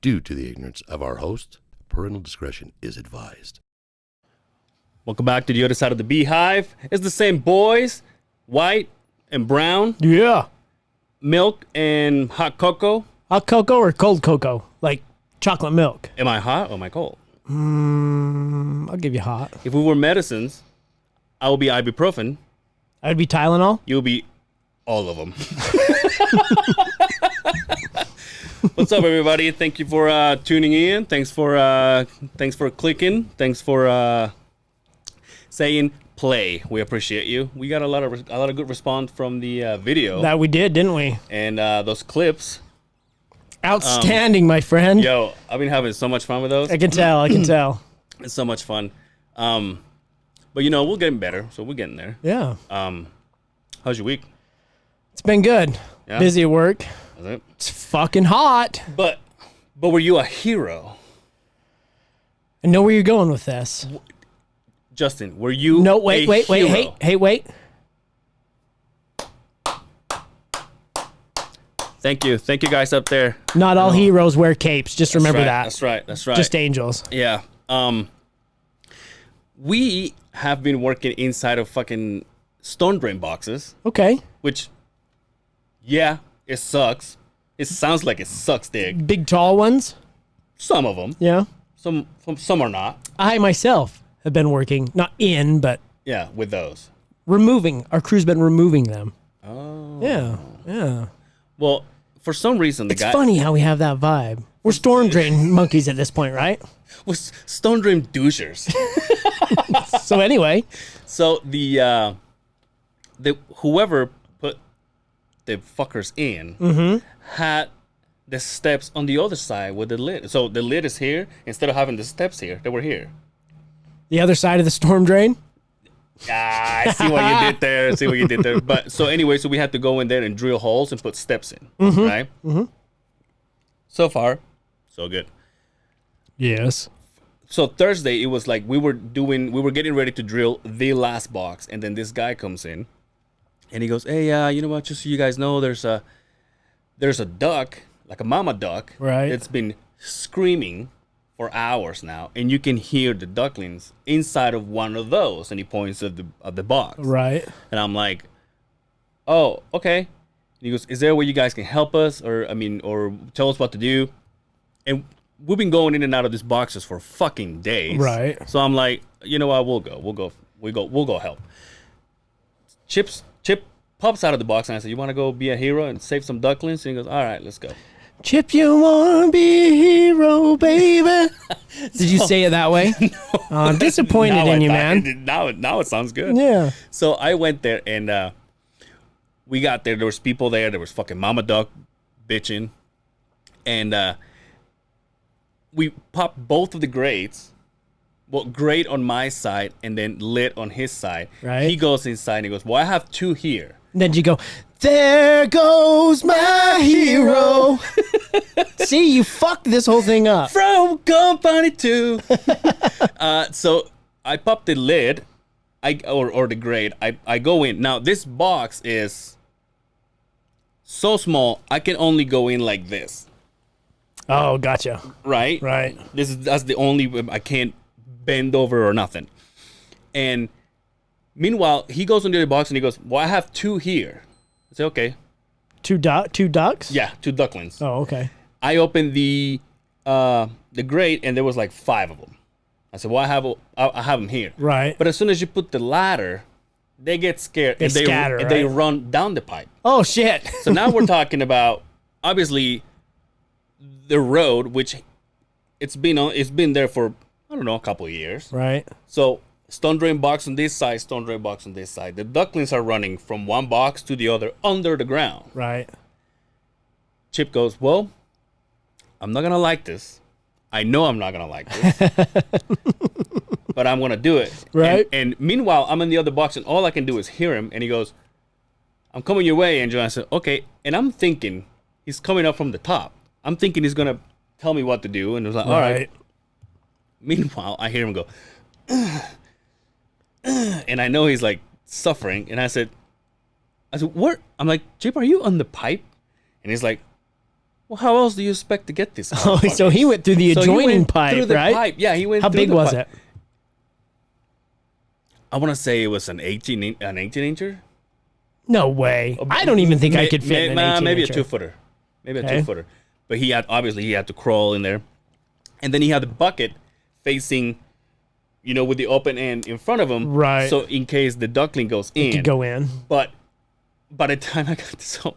Due to the ignorance of our host, parental discretion is advised. Welcome back to the other side of the Beehive. It's the same boys, white and brown, Yeah. milk and hot cocoa. Hot cocoa or cold cocoa? Like chocolate milk? Am I hot or am I cold? I'll give you hot. If we were medicines, I will be ibuprofen. I'd be Tylenol. You'll be all of them. What's up, everybody? Thank you for tuning in. Thanks for clicking. Thanks for saying play. We appreciate you. We got a lot of good response from the video That we did, didn't we? and those clips. Outstanding, my friend. Yo, I've been having so much fun with those. I can tell. I can tell. It's so much fun. But you know, we're getting better, so we're getting there. Yeah. How's your week? It's been good. Yeah? Busy at work. Is it? It's fucking hot. But were you a hero? I know where you're going with this. Justin, were you No, a wait. hero? Hey, wait. Thank you guys up there. Not all heroes wear capes. Just remember that. That's right. That's right. Just angels. Yeah. We have been working inside of fucking stone drain boxes, Okay. which, yeah, it sucks. It sounds like it sucks, dig. Big tall ones. Some of them. Yeah. Some are not. I myself have been working, not in, but Yeah, with those. removing. Our crew's been removing them. Oh. Yeah. Yeah. Well, for some reason, the It's guy funny how we have that vibe. We're storm drain monkeys at this point, right? was stone drain douchers. So anyway, So the whoever put the fuckers in had the steps on the other side with the lid. So the lid is here instead of having the steps here. They were here. the other side of the storm drain. Ah, I see what you did there. I see what you did there. But so anyway, so we had to go in there and drill holes and put steps in. Right. So far, so good. Yes. So Thursday, it was like we were getting ready to drill the last box, and then this guy comes in, and he goes, "Hey, you know what? Just so you guys know, there's a duck, like a mama duck, Right. It's been screaming for hours now, and you can hear the ducklings inside of one of those." And he points at the box, Right. and I'm like, "Oh, okay." And he goes, "Is there a way you guys can help us, or tell us what to do?" And we've been going in and out of these boxes for fucking days. Right. So I'm like, you know what? We'll go help. Chip pops out of the box and I said, "You want to go be a hero and save some ducklings?" And he goes, "All right, let's go." Chip, you wanna be a hero, baby? Did you say it that way? I'm disappointed in you, man. Now it sounds good. Yeah. So I went there and we got there. There was people there. There was fucking mama duck bitching. And we popped both of the grates. Well, grate on my side and then lid on his side. Right. He goes inside and he goes, "Well, I have two here." Then you go, "There goes my hero." See, you fucked this whole thing up. From Company 2. So I popped the lid, or the grate. I go in. Now this box is so small, I can only go in like this. Oh, gotcha. Right? Right. That's the only, I can't bend over or nothing. And meanwhile, he goes into the box and he goes, "Well, I have two here." I say, "Okay." Two ducks? Yeah, two ducklings. Oh, okay. I opened the grate and there was like 5 of them. I said, "Well, I have them here." Right. But as soon as you put the ladder, they get scared and scatter, they right? run down the pipe. Oh, shit. So now we're talking about obviously the road, which it's been there for, I don't know, a couple of years. Right. So stone drain box on this side, stone drain box on this side. The ducklings are running from one box to the other under the ground. Right. Chip goes, "Well, I'm not gonna like this. I know I'm not gonna like this, but I'm gonna do it." Right. And meanwhile, I'm in the other box, and all I can do is hear him. And he goes, "I'm coming your way, Andrew." I said, "Okay." And I'm thinking he's coming up from the top. I'm thinking he's gonna tell me what to do, and it was like, "All right." Meanwhile, I hear him go, and I know he's like suffering. And I said, "What?" I'm like, "Chip, are you on the pipe?" And he's like, Well, how else do you expect to get this? Oh, so he went through the So he adjoining went pipe, through the right? pipe. Yeah, he went. How through big the was pipe. it? I want to say it was an 18 incher. No way. I don't even think I could fit in an 18 maybe a incher. 2-footer. Maybe a Okay. 2-footer. But he had to crawl in there, and then he had the bucket facing, with the open end in front of him. Right. So in case the duckling goes in, Could go in. But by the time I got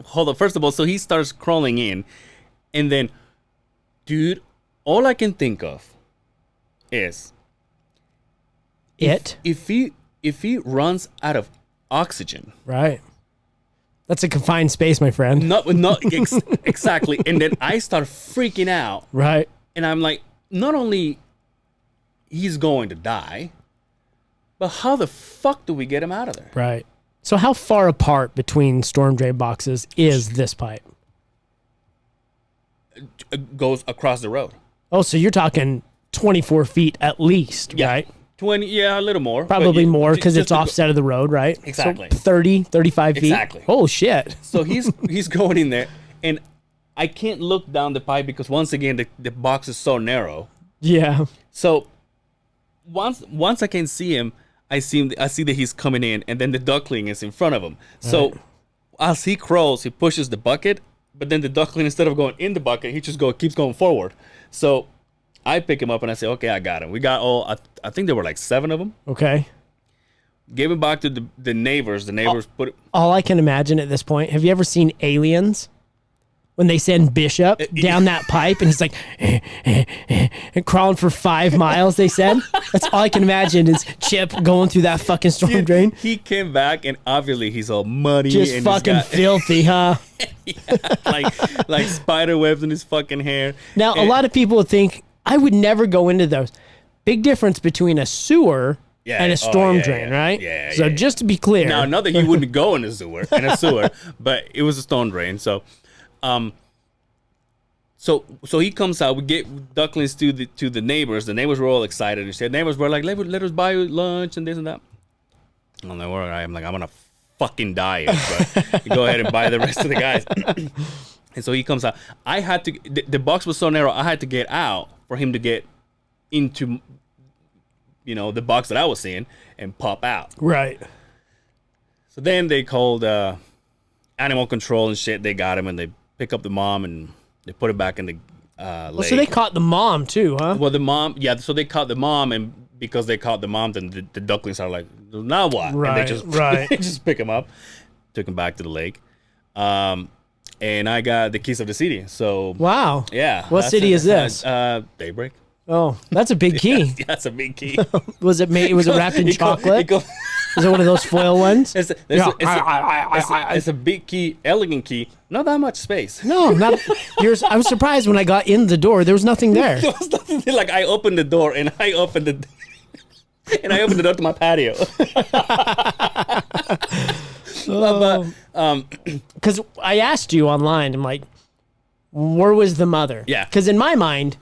hold on. First of all, so he starts crawling in, and then, dude, all I can think of is if he runs out of oxygen. Right. That's a confined space, my friend. Not exactly. And then I start freaking out, Right. and I'm like, not only he's going to die, but how the fuck do we get him out of there? Right. So how far apart between storm drain boxes is this pipe? It goes across the road. Oh, so you're talking 24 feet at least, Yeah. right? 20, yeah, a little more. Probably but more because just it's to go- offset of the road, right? Exactly. So 30, 35 feet. Exactly. Oh, shit. So he's going in there, and I can't look down the pipe because once again the box is so narrow. Yeah. So once I can see him, I see that he's coming in, and then the duckling is in front of him. So as he crawls, he pushes the bucket, but then the duckling, instead of going in the bucket, he just keeps going forward. So I pick him up and I say, okay, I got him. We got all. I think there were like 7 of them. Okay. Gave him back to the neighbors. The neighbors put it. All I can imagine at this point, have you ever seen Aliens? When they send Bishop down that pipe and he's like, and crawling for 5 miles, they said. That's all I can imagine is Chip going through that fucking storm drain. He came back and obviously he's all muddy. Just and fucking he's filthy, huh? like spider webs in his fucking hair. Now, a lot of people would think, I would never go into those. Big difference between a sewer and a storm drain, right? Yeah. So just to be clear. Now, not that he wouldn't go in a sewer, but it was a storm drain. So, so he comes out. We get ducklings to the neighbors. The neighbors were all excited and shit. Neighbors were like, let us buy you lunch and this and that. I'm like, all right. I'm gonna fucking die, but go ahead and buy the rest of the guys. And so he comes out. I had to. The box was so narrow. I had to get out for him to get into, the box that I was in and pop out. Right. So then they called animal control and shit. They got him and they pick up the mom and they put it back in the lake. So they caught the mom too, huh? Well, the mom, yeah. So they caught the mom, and because they caught the mom, then the ducklings are like, now what? Right, and they just right. they just pick him up, took him back to the lake, and I got the keys of the city. So Wow. yeah. What that's city it. is this? Daybreak. Oh, that's a big key. Yeah, that's a big key. Was it made? Was it wrapped in It go- chocolate? it go- Is it one of those foil ones? It's a big key, elegant key. Not that much space. No, not yours. I was surprised when I got in the door. There was nothing there. There was nothing there. Like I opened the door and I opened the door to my patio. Because I asked you online, I'm like, where was the mother? Yeah. Because in my mind,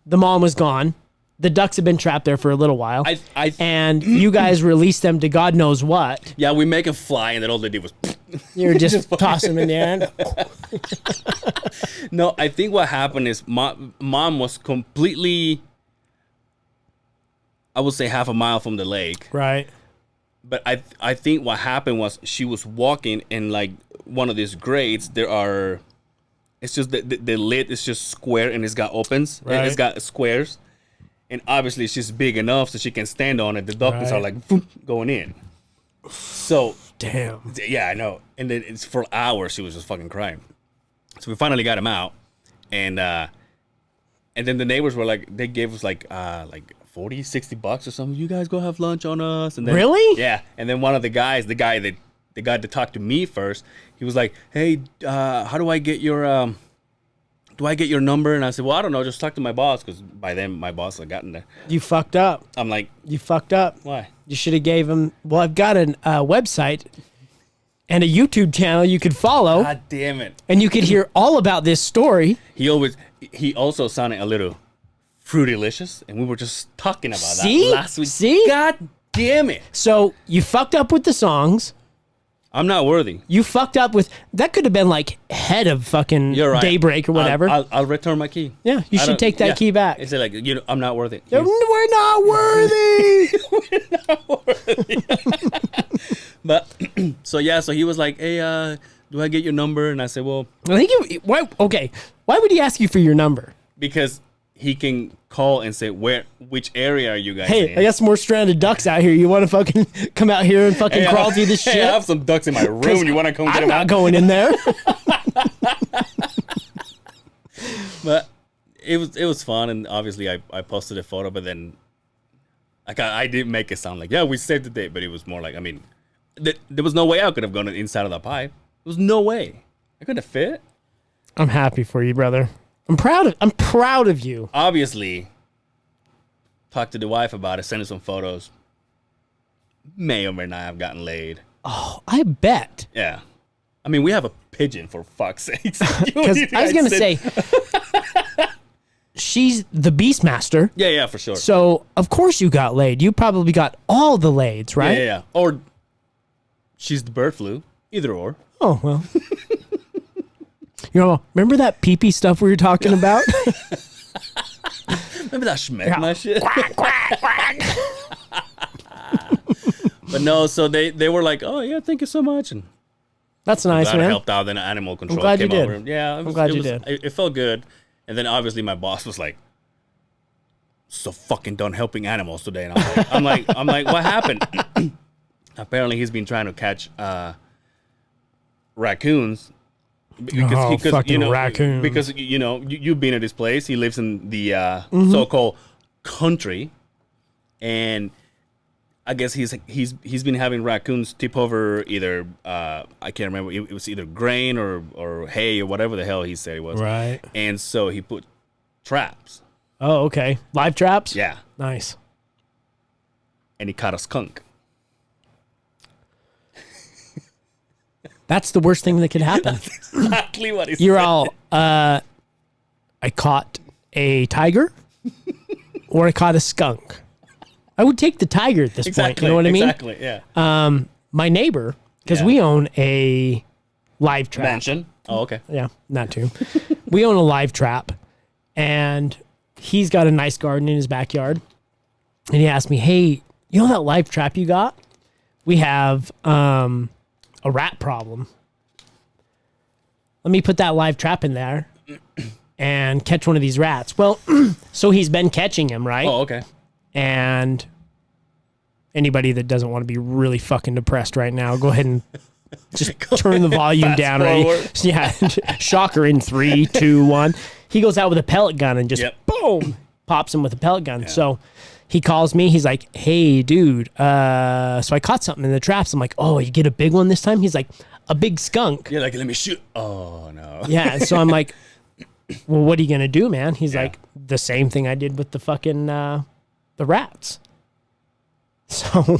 the mom was gone. The ducks have been trapped there for a little while. And you guys released them to God knows what. Yeah, we make them fly, and then all they did was. You were just tossing them in the air. No, I think what happened is mom was completely, I would say, half a mile from the lake. Right. But I think what happened was she was walking in like one of these grates. It's just the lid is just square and it's got opens. Right. It's got squares. And obviously she's big enough so she can stand on it. The ducklings Right. are like boom, going in. So Damn. yeah, I know. And then it's for hours she was just fucking crying. So we finally got him out, and then the neighbors were like, they gave us like $40-$60 or something. You guys go have lunch on us. And then, Really? Yeah. And then one of the guys, the guy that talked to me first, he was like, hey, how do I get your do I get your number? And I said, well, I don't know. Just talk to my boss, because by then my boss had gotten there. You fucked up. I'm like, You fucked up. why? You should have gave him. Well, I've got a website and a YouTube channel you could follow, God damn it. and you could hear all about this story. He also sounded a little fruitylicious, and we were just talking about See? that last week. See? God damn it. So you fucked up with the songs. I'm not worthy. You fucked up with that. Could have been like head of fucking You're right. Daybreak or whatever. I'll return my key. Yeah, you I should don't- take that key back. It's like I'm not worth it. We're not worthy. But so he was like, "Hey, do I get your number?" And I said, "Well, I think why would he ask you for your number? because he can call and say which area are you guys Hey, in?" I got some more stranded ducks out here. You want to fucking come out here and fucking crawl through this Hey, shit? I have some ducks in my room. You want to come get I'm them not out? going in there. But it was fun, and obviously I posted a photo, but then like I didn't make it sound like we saved the day, but it was more like there was no way I could have gone inside of the pipe. There was no way I could have fit. I'm happy for you, brother. I'm proud of you. Obviously, talked to the wife about it, sent her some photos. May or may not have gotten laid. Oh, I bet. Yeah, I mean we have a pigeon for fuck's sakes. Because I was gonna say, she's the Beastmaster. Yeah, for sure. So of course you got laid. You probably got all the laids, right? Yeah. Or she's the bird flu. Either or. Oh well. Remember that pee-pee stuff we were talking about? Remember that schmeck shit? But no, so they were like, "Oh yeah, thank you so much," and That's nice, glad I man. helped out. Then animal control glad you came did. over. Yeah, I'm glad you did. It felt good. And then obviously my boss was like, "So fucking done helping animals today," and I'm like, "What happened?" Apparently he's been trying to catch raccoons. Raccoons. Because you've been at his place. He lives in the so-called country, and I guess he's been having raccoons tip over either I can't remember, it was either grain or hay or whatever the hell he said it was. Right. And so he put traps. Oh, okay. Live traps? Yeah. Nice. And he caught a skunk. That's the worst thing that could happen. Exactly what he You're said. all, I caught a tiger or I caught a skunk. I would take the tiger at this point. You know what I mean? Exactly, yeah. My neighbor, because Yeah. we own a live trap. Mansion. Oh, okay. Yeah, not too. We own a live trap, and he's got a nice garden in his backyard. And he asked me, "Hey, you know that live trap you got? We have a rat problem. Let me put that live trap in there and catch one of these rats." Well, so he's been catching him, right? Oh, okay. And anybody that doesn't want to be really fucking depressed right now, go ahead and just turn the volume Fast down. Right? forward. Yeah. Shocker in 3, 2, 1. He goes out with a pellet gun and just boom, pops him with a pellet gun. Yeah. So he calls me. He's like, "Hey, dude. So I caught something in the traps." I'm like, "Oh, you get a big one this time?" He's like, "A big skunk." You're like, "Let me shoot." Oh, no. Yeah. So I'm like, "Well, what are you going to do, man?" He's Yeah. like, "The same thing I did with the fucking, the rats." So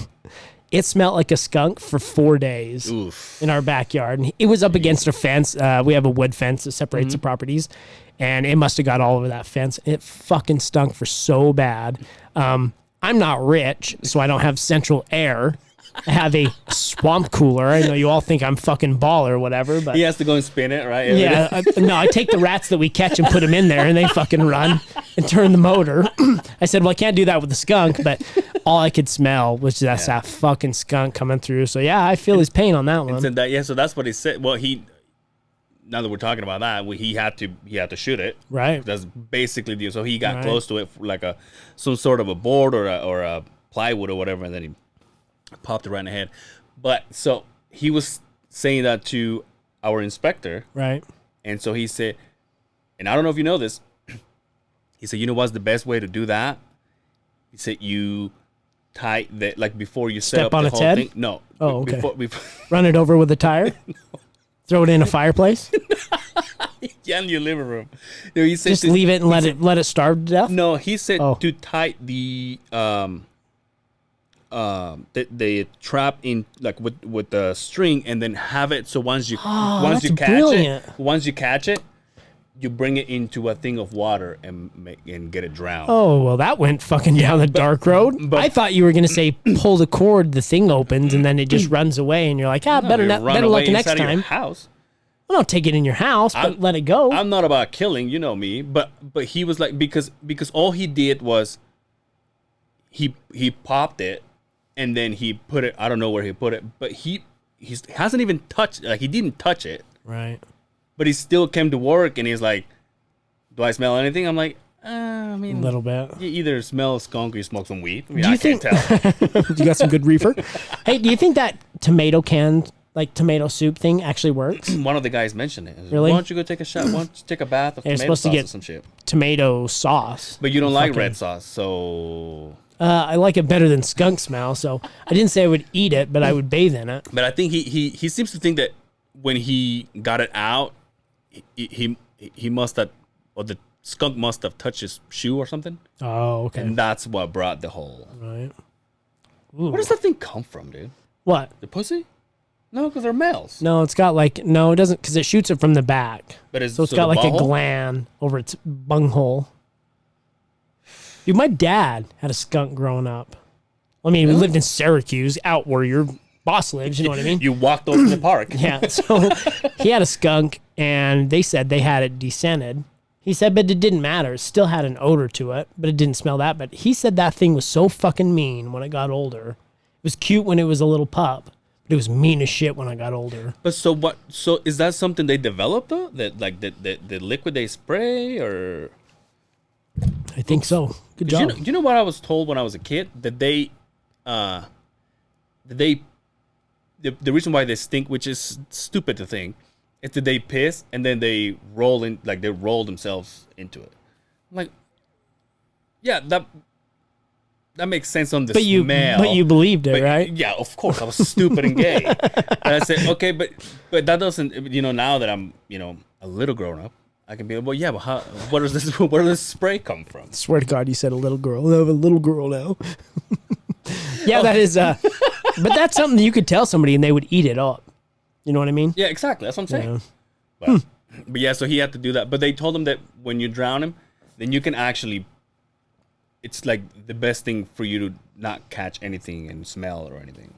it smelled like a skunk for 4 days Oof. in our backyard. And it was up against a fence. We have a wood fence that separates the properties. And it must have got all over that fence. It fucking stunk for so bad. I'm not rich, so I don't have central air. I have a swamp cooler. I know you all think I'm fucking baller or whatever, but He has to go and spin it, right? yeah, no, I take the rats that we catch and put them in there, and they fucking run and turn the motor. I said, "Well, I can't do that with the skunk," but all I could smell was just that fucking skunk coming through. So yeah, I feel his pain on that one. So so that's what he said. Well, now that we're talking about that, he had to shoot it. Right. That's basically so he got Right. close to it like some sort of a board or a plywood or whatever, and then he popped it right in the head. But so he was saying that to our inspector, Right. and so he said, and I don't know if you know this, he said, "You know what's the best way to do that?" He said, "You tie that, like, before you set Step up on the its whole head? thing." No. Oh, okay. Before Run it over with a tire. Throw it in a fireplace. yeah, in your living room. No, he said Just leave it and let it starve to death. No, he said Oh. to tie the trap in, like, with the string, and then have it so once you that's brilliant. once you catch it, you bring it into a thing of water and get it drowned. Oh, well, that went fucking down the dark road. but- I thought you were going to say pull the cord, the thing opens, and then it just runs away, and you're like, No, better you not, run better away luck next inside of your time. house. Well, don't take it in your house, but let it go. I'm not about killing, you know me, but he was like because all he did was he popped it and then he put it. I don't know where he put it, but he hasn't even touched. Like he didn't touch it, Right. but he still came to work and he's like, "Do I smell anything?" I'm like, I mean, A little bit. You either smell skunk or you smoke some weed. I mean, Do you I can't think- tell. You got some good reefer? Hey, do you think that tomato can, like tomato soup thing actually works? One of the guys mentioned it. Really? Why don't you go take a shot? Why don't you take a bath of Yeah, you're tomato supposed to sauce get- or some shit? Tomato sauce. But you don't like fucking- red sauce, so. I like it better than skunk smell, so I didn't say I would eat it, but I would bathe in it. But I think he seems to think that when he got it out, he must have, or the skunk must have touched his shoe or something, Oh, okay. and that's what brought the whole. Right. Where does that thing come from, dude? What? The pussy? No, because they're males. No, it's got like, no, it doesn't, because it shoots it from the back. But So it's got the like a butthole? gland over its bunghole. Dude, my dad had a skunk growing up. I mean, we lived in Syracuse, out where your boss lives, you know what I mean? You walked over to the park. Yeah, so he had a skunk, and they said they had it descented. He said, but it didn't matter. It still had an odor to it, but it didn't smell that. But he said that thing was so fucking mean when it got older. It was cute when it was a little pup, but it was mean as shit when I got older. But so what? So is that something they developed though? That like the liquid they spray or? I think so. Good You job. know what I was told when I was a kid that the reason why they stink, which is stupid to think, is that they piss and then they roll themselves into it. I'm like, yeah, that makes sense on the smell. But you believed it, But, right? Yeah, of course. I was stupid and gay. And I said, okay, but that doesn't. Now that I'm a little grown up, I can be like, well, yeah, but where does this spray come from? Swear to God, you said a little girl. I have a little girl now. Yeah, that is. But that's something you could tell somebody and they would eat it up. You know what I mean? Yeah, exactly. That's what I'm saying. Yeah. But yeah, so he had to do that. But they told him that when you drown him, then you can actually. It's like the best thing for you to not catch anything and smell or anything.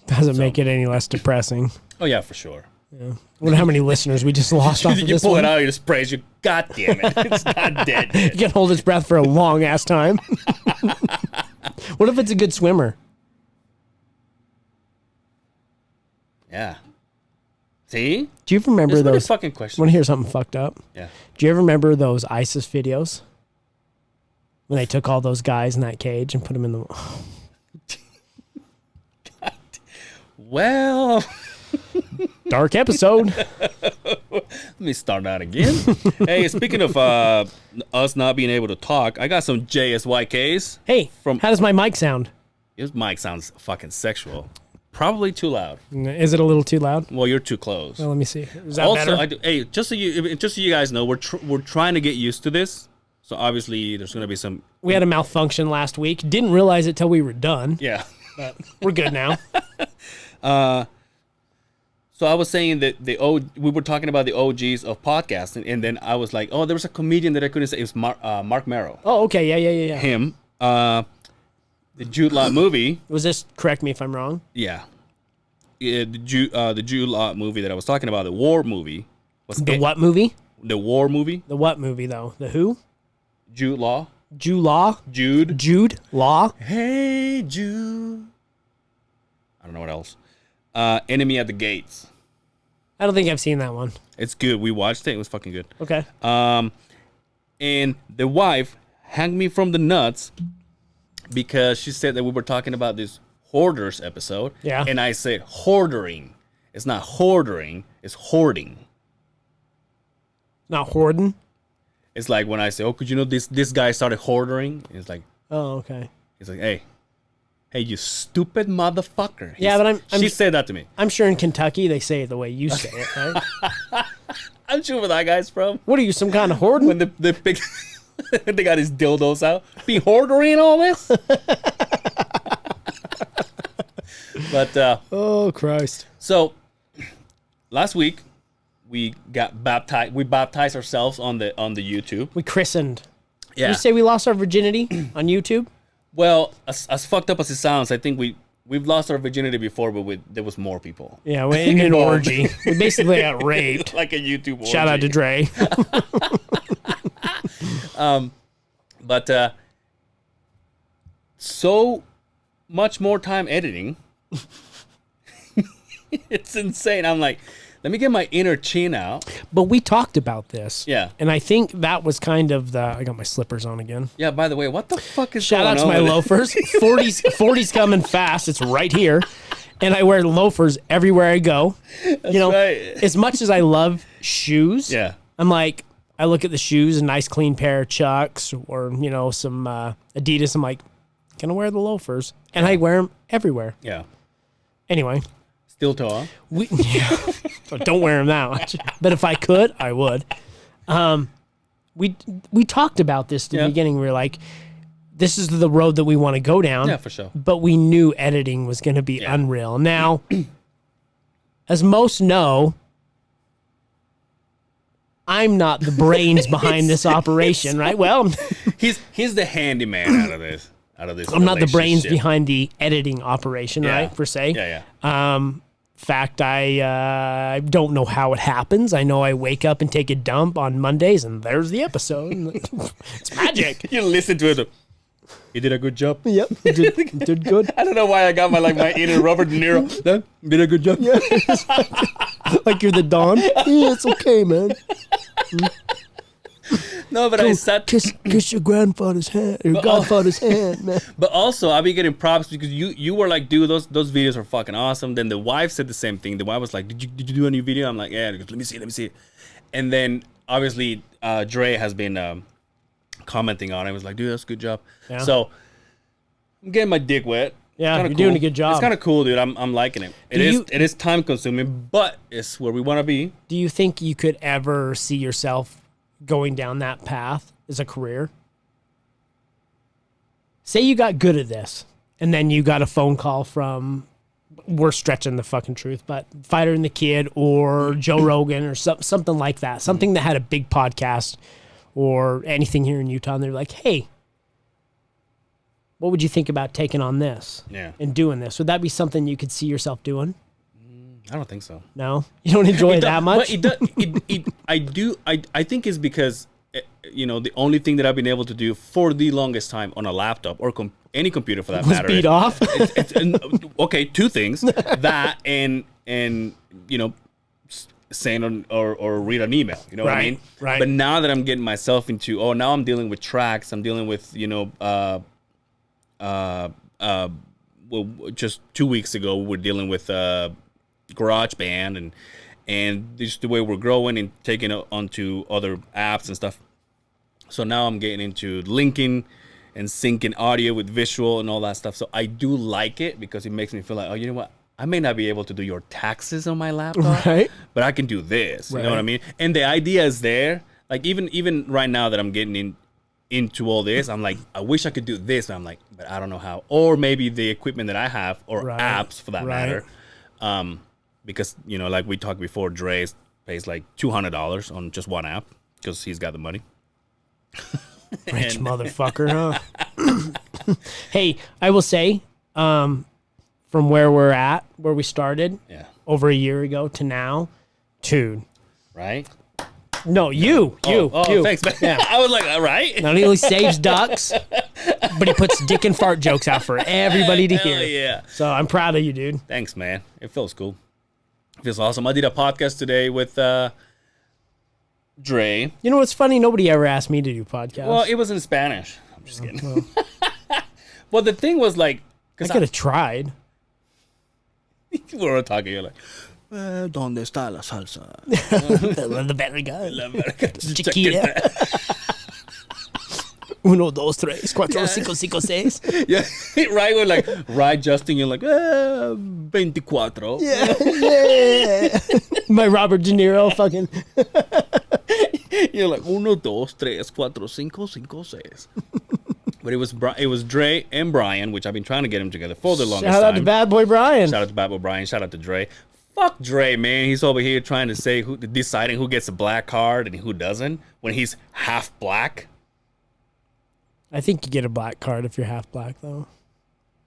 Doesn't make it any less depressing. Oh yeah, for sure. I wonder how many listeners we just lost off of You this pull one. it out, you sprays you. God damn it, it's not dead yet. He can hold his breath for a long ass time. What if it's a good swimmer? Yeah. See? Do you remember There's many those? fucking questions. Want to hear something fucked up? Yeah. Do you ever remember those ISIS videos when they took all those guys in that cage and put them in the? Well, Dark episode. let me start that again. Hey, speaking of us not being able to talk, I got some JSYKs. Hey, From- how does my mic sound? His mic sounds fucking sexual. Probably too loud. Is it a little too loud? Well, you're too close. Well, let me see. Is that Also, better? hey, just so you guys know, we're trying to get used to this. So obviously, there's gonna be some. We had a malfunction last week. Didn't realize it till we were done. Yeah. But we're good now. So I was saying that we were talking about the OGs of podcasting, and then I was like, oh, there was a comedian that I couldn't say. It was Mark Merrow. Oh, okay. Yeah. Him. The Jude Law movie. Was this, correct me if I'm wrong? Yeah. The Jude Law movie that I was talking about, the war movie. Was The what movie? The war movie. The what movie, though? The who? Jude Law. Jude Law? Jude. Jude Law? Hey, Jude. I don't know what else. Enemy at the Gates. I don't think I've seen that one. It's good. We watched it. It was fucking good. Okay. And the wife hanged me from the nuts because she said that we were talking about this hoarders episode. Yeah. And I said hoardering. It's not hoardering. It's hoarding. Not hoarding? It's like when I say, oh, could you know this guy started hoarding? It's like, Oh, okay. he's like, hey, you stupid motherfucker. Yeah, but I'm She said that to me. I'm sure in Kentucky they say it the way you say it, right? I'm sure where that guy's from. What are you, some kind of hoarding? When the big, they got his dildos out. Be hoarding all this? But, Oh, Christ. so, last week, we got baptized. We baptized ourselves on the YouTube. We christened. Yeah. You say we lost our virginity on YouTube? Well, as fucked up as it sounds, I think we've lost our virginity before, but there was more people. Yeah, we're in an orgy. We basically got raped. Like a YouTube orgy. Shout out to Dre. But so much more time editing. It's insane. I'm like, let me get my inner chin out. But we talked about this. Yeah. And I think that was kind of the... I got my slippers on again. Yeah, by the way, what the fuck is Shout going out on to my with it? loafers. 40's coming fast. It's right here. And I wear loafers everywhere I go. That's right. As much as I love shoes, Yeah. I'm like, I look at the shoes, a nice clean pair of Chucks or, some Adidas. I'm like, gonna wear the loafers. And I wear them everywhere. Yeah. Anyway. Steel toe. So don't wear them that much. But if I could, I would. We talked about this at the beginning. We were like, this is the road that we want to go down. Yeah, for sure. But we knew editing was going to be unreal. Now, as most know, I'm not the brains behind this operation, right? Well, he's the handyman out of this. I'm not the brains relationship. behind the editing operation, right? Per se. Yeah. Fact, I don't know how it happens. I know I wake up and take a dump on Mondays, and there's the episode. It's magic. You listen to it. You did a good job. Yep, did good. I don't know why I got my inner Robert De Niro. Did a good job. Yeah. Like you're the Don. Yeah, it's okay, man. No, but I sat. Kiss your grandfather's hand, your godfather's hand, man. But also, I'll be getting props because you were like, dude, those videos are fucking awesome. Then the wife said the same thing. The wife was like, did you do a new video? I'm like, yeah. Goes, let me see it. And then obviously, Dre has been commenting on it. He was like, dude, that's a good job. Yeah. So I'm getting my dick wet. Yeah, you're doing a good job. It's kind of cool, dude. I'm liking it. It is time consuming, but it's where we want to be. Do you think you could ever see yourself going down that path as a career? Say you got good at this, and then you got a phone call from, we're stretching the fucking truth, but Fighter and the Kid or Joe Rogan or something like that. Something that had a big podcast or anything here in Utah, and they're like, hey, what would you think about taking on this and doing this? Would that be something you could see yourself doing? I don't think so. No? You don't enjoy it that much? But I think it's because, the only thing that I've been able to do for the longest time on a laptop or any computer for that matter. Beat off? Okay, two things. That and send or read an email. You know what I mean? Right. But now that I'm getting myself into, now I'm dealing with tracks. I'm dealing with, well, just 2 weeks ago, we're dealing with GarageBand and just the way we're growing and taking it onto other apps and stuff. So now I'm getting into linking and syncing audio with visual and all that stuff. So I do like it because it makes me feel like, you know what? I may not be able to do your taxes on my laptop, but I can do this. You know what I mean? And the idea is there. Like even right now that I'm getting into all this, I'm like, I wish I could do this. And I'm like, but I don't know how. Or maybe the equipment that I have or apps for that matter. Because, like we talked before, Dre pays like $200 on just one app because he's got the money. Rich motherfucker, huh? Hey, I will say, from where we're at, where we started over a year ago to now, dude. Right? No, you. Thanks, man. Yeah. I was like, all right. Not only saves ducks, but he puts dick and fart jokes out for everybody to hear. Yeah. So I'm proud of you, dude. Thanks, man. It feels cool. It feels awesome. I did a podcast today with Dre. You know what's funny? Nobody ever asked me to do podcasts. Well, it was in Spanish. I'm just kidding. Well, the thing was like, I could have tried. We were talking. You're like, ¿dónde está la salsa? The verga. Chiquita. 1, 2, 3, 4, 5, 5, 6. Yeah, right. We're like, right, Justin. You're like, 24. Yeah. My Robert De Niro fucking. You're like 1, 2, 3, 4, 5, 6. But it was Dre and Brian, which I've been trying to get them together for the longest time. Shout out to Bad Boy Brian. Shout out to Bad Boy Brian. Shout out to Dre. Fuck Dre, man. He's over here trying to say deciding who gets a black card and who doesn't when he's half black. I think you get a black card if you're half black, though.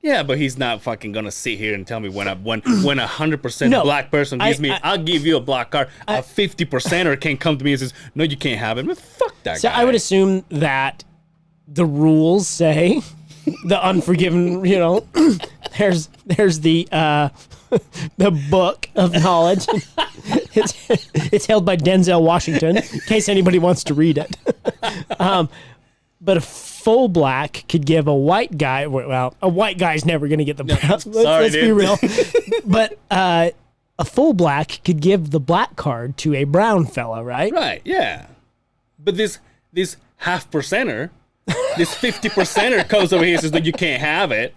Yeah, but he's not fucking gonna sit here and tell me when 100% black person gives me, I'll give you a black card. A 50%er can come to me and says, no, you can't have it. Man, fuck that guy. So I would assume that the rules say the unforgiven. There's the the book of knowledge. It's held by Denzel Washington, in case anybody wants to read it. But a full black could give a white guy. Well, a white guy's never going to get the black. Let's be real. But a full black could give the black card to a brown fella, right? Right. Yeah. But this half percenter, this 50%er comes over here and says that you can't have it,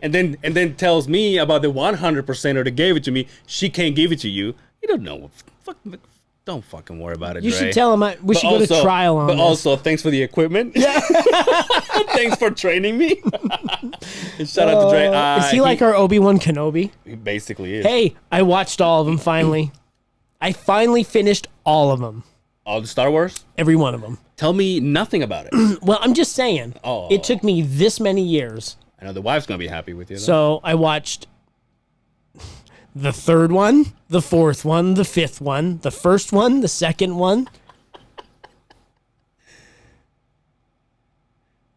and then tells me about the 100%er that gave it to me. She can't give it to you. You don't know. Don't fucking worry about it, You Dre. should tell him we should go to trial on this. But also, thanks for the equipment. Yeah. Thanks for training me. And shout out to Dre. Is he like our Obi-Wan Kenobi? He basically is. Hey, I watched all of them finally. I finally finished all of them. All the Star Wars? Every one of them. Tell me nothing about it. Well, I'm just saying. Oh. It took me this many years. I know the wife's going to be happy with you, though. So I watched the third one, the fourth one, the fifth one, the first one, the second one,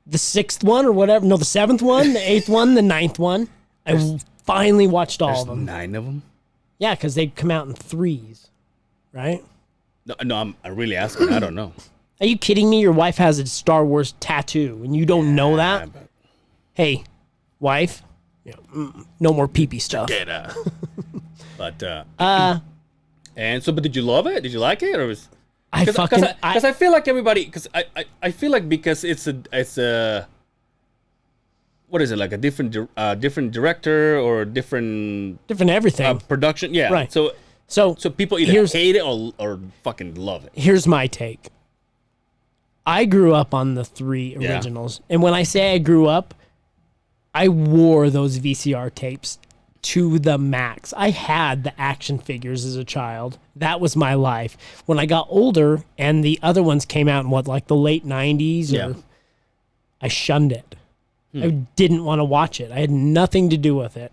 the sixth one or whatever. No, the seventh one, the eighth one, the ninth one. I finally watched all of them. 9 of them? Yeah, because they come out in threes, right? No, I'm really asking. I don't know. Are you kidding me? Your wife has a Star Wars tattoo and you don't know that? But Hey, wife, no more pee-pee stuff. get But but did you love it? Did you like it, or was? Because I feel like everybody. Because I feel like because it's a what is it, like a different director or different everything. production? Yeah, Right. So people either hate it or fucking love it. Here's my take. I grew up on the 3 originals, and when I say I grew up, I wore those VCR tapes to the max. I had the action figures as a child. That was my life. When I got older and the other ones came out in the late 90s, I shunned it. I didn't want to watch it. I had nothing to do with it.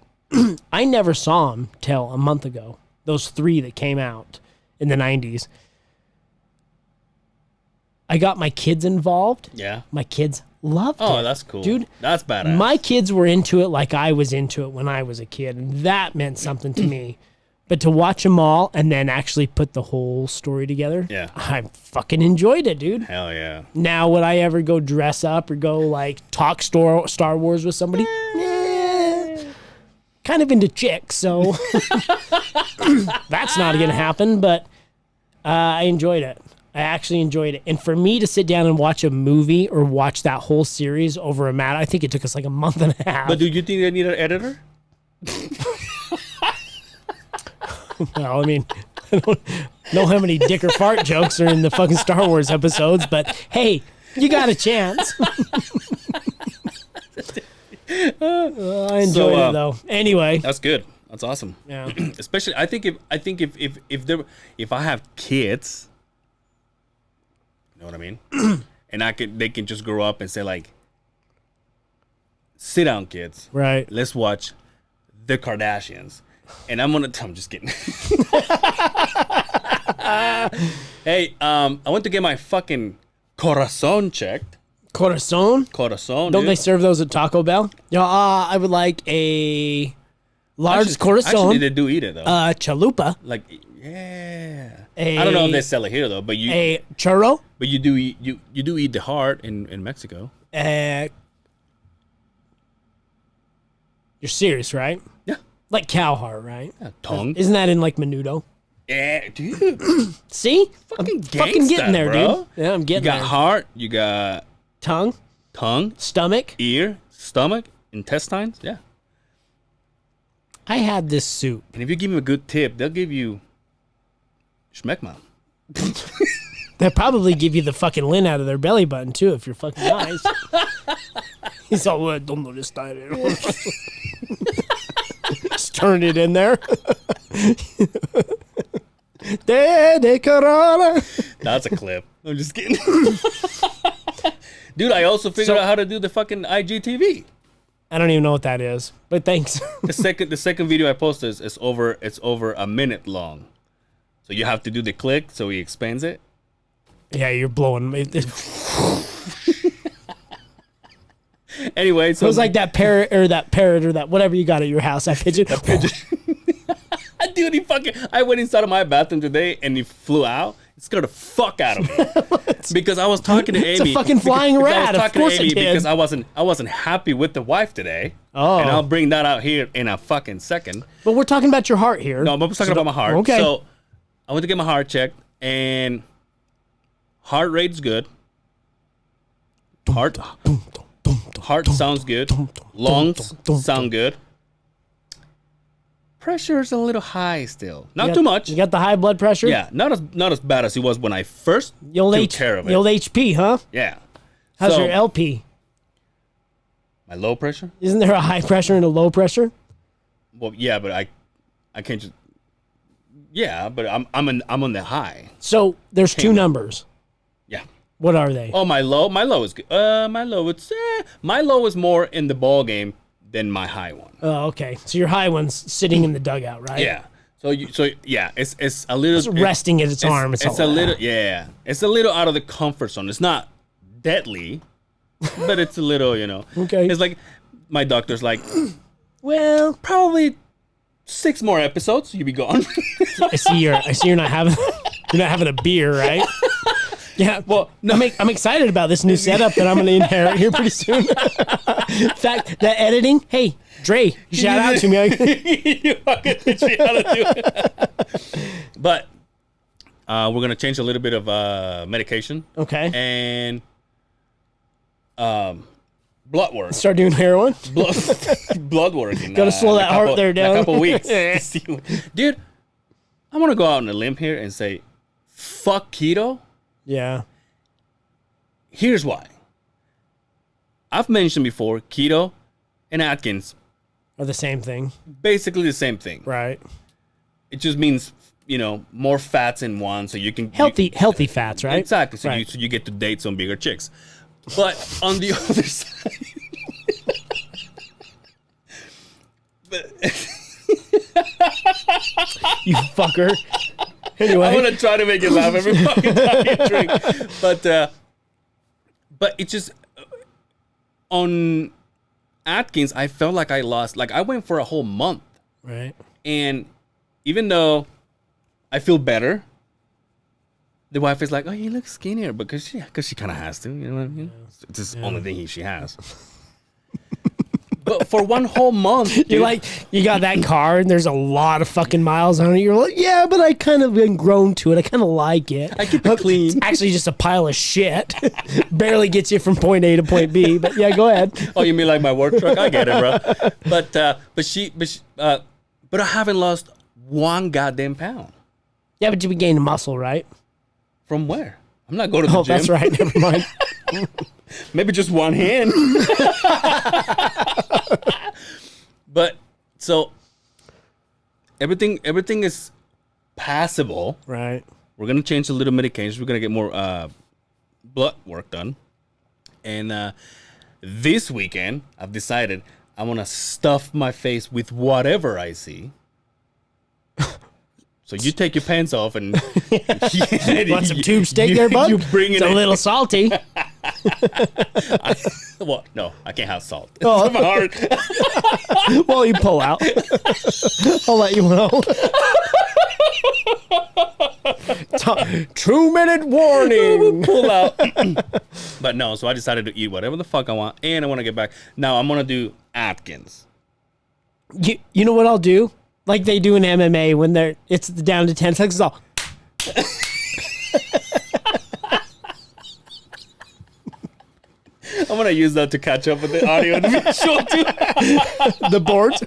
I never saw them till a month ago. Those 3 that came out in the 90s. I got my kids involved. Yeah. My kids loved it. Oh, that's cool. Dude, that's badass. my kids were into it like I was into it when I was a kid, and that meant something to me. But to watch them all and then actually put the whole story together, I fucking enjoyed it, dude. Hell yeah. Now, would I ever go dress up or go talk Star Wars with somebody? Kind of into chicks, so that's not going to happen, but I enjoyed it. I actually enjoyed it. And for me to sit down and watch a movie or watch that whole series over a mat, I think it took us like a month and a half. But do you think they need an editor? Well, I mean, I don't know how many dick or fart jokes are in the fucking Star Wars episodes, but hey, you got a chance. I enjoyed it though. Anyway, That's good. That's awesome. yeah. Especially, I think if I have kids, you know what I mean, and they can just grow up and say like, sit down, kids. Right. Let's watch the Kardashians. And I'm just kidding. Hey, I went to get my fucking corazon checked. Corazon? Corazon. Don't dude. they serve those at Taco Bell? I would like a large corazon. Actually, they do eat it though. Chalupa. Like, yeah. I don't know if they sell it here though, but A churro. But you do eat you do eat the heart in Mexico. You're serious, right? Yeah. Like cow heart, right? Yeah, tongue. Isn't that in like Menudo? Yeah, dude. See? Fucking fucking getting there, bro. dude. Yeah, I'm You getting got there. heart, you got Tongue, stomach, ear. stomach, intestines. Yeah. I had this soup. And if you give them a good tip, they'll give you schmeckma. They'll probably give you the fucking lint out of their belly button too if you're fucking nice. He's all, well, don't know this time. Just turn it in there. Daddy Corona. That's a clip. I'm just kidding. Dude, I also figured out how to do the fucking IGTV. I don't even know what that is, but thanks. The second video I posted is over a minute long. So you have to do the click so he expands it. Yeah, you're blowing me. Anyway, so It was like that parrot or that whatever you got at your house. That pigeon. dude, I went inside of my bathroom today and he flew out. It scared the fuck out of me. Because I was talking to Amy. It's a fucking flying rat. I was Of talking course to Amy it did. because I wasn't happy with the wife today. Oh. And I'll bring that out here in a fucking second. But we're talking about your heart here. No, I'm talking about my heart. Okay. So I went to get my heart checked and heart rate's good. Heart sounds good. Lungs sound good. Pressure's a little high still. Not too much. You got the high blood pressure? Yeah, not as bad as it was when I first took care of it. The old HP, huh? Yeah. How's So, your LP? my low pressure? Isn't there a high pressure and a low pressure? Well, yeah, but I can't just. Yeah, but I'm on the high. So there's two numbers. Yeah. What are they? Oh, my low is good. My low is more in the ball game than my high one. Oh, okay. So your high one's sitting in the dugout, right? Yeah. So yeah, it's a little. It's resting at its arm. It's a little. Yeah. It's a little out of the comfort zone. It's not deadly, but it's a little. You know. Okay. It's like my doctor's like, Well, probably 6 more episodes, you'll be gone. I see you're not having a beer, right? Yeah. Well, no, I'm excited about this new setup that I'm going to inherit here pretty soon. In fact, that editing, hey, Dre, shout out to me. You fucking teach me how to do it. But we're going to change a little bit of medication. Okay. And blood work. Start doing heroin. Blood work. Gotta slow that heart there down. A couple weeks. Dude, I want to go out on a limb here and say, fuck keto. Yeah. Here's why. I've mentioned before, keto and Atkins, Are the same thing. basically the same thing. Right. It just means, more fats in one, so you can Healthy fats, right? Exactly. So Right. you get to date some bigger chicks. But on the other side, You fucker. Anyway. I want to try to make you laugh every fucking time you drink. But it just on Atkins, I felt like I lost. Like I went for a whole month, Right. and even though I feel better, the wife is like, "Oh, you look skinnier," because she kind of has to. You know what I mean? It's the only thing she has. But for one whole month, dude, You're like, you got that car and there's a lot of fucking miles on it. You're like, yeah, but I kind of been grown to it. I kind of like it. I keep it clean. It's actually just a pile of shit. Barely gets you from point A to point B. But yeah, go ahead. Oh, you mean like my work truck? I get it, bro. But I haven't lost 1 goddamn pound. Yeah, but you be gaining muscle, right? From where? I'm not going to the Oh, gym. that's right. Never mind. Maybe just one hand. But so everything is passable. Right. We're gonna change a little medications. We're gonna get more blood work done. And this weekend, I've decided I want to stuff my face with whatever I see. So you take your pants off and Want some tube steak there, bud? You bring it It's a in. little salty. Well, no, I can't have salt. Oh. It's my heart. Well, you pull out. I'll let you know. 2-minute warning. Pull out. But no, so I decided to eat whatever the fuck I want, and I want to get back. Now I'm gonna do Atkins. You know what I'll do? Like they do in MMA when it's down to 10 seconds. It's all. I'm gonna use that to catch up with the audio and the visual too. The boards.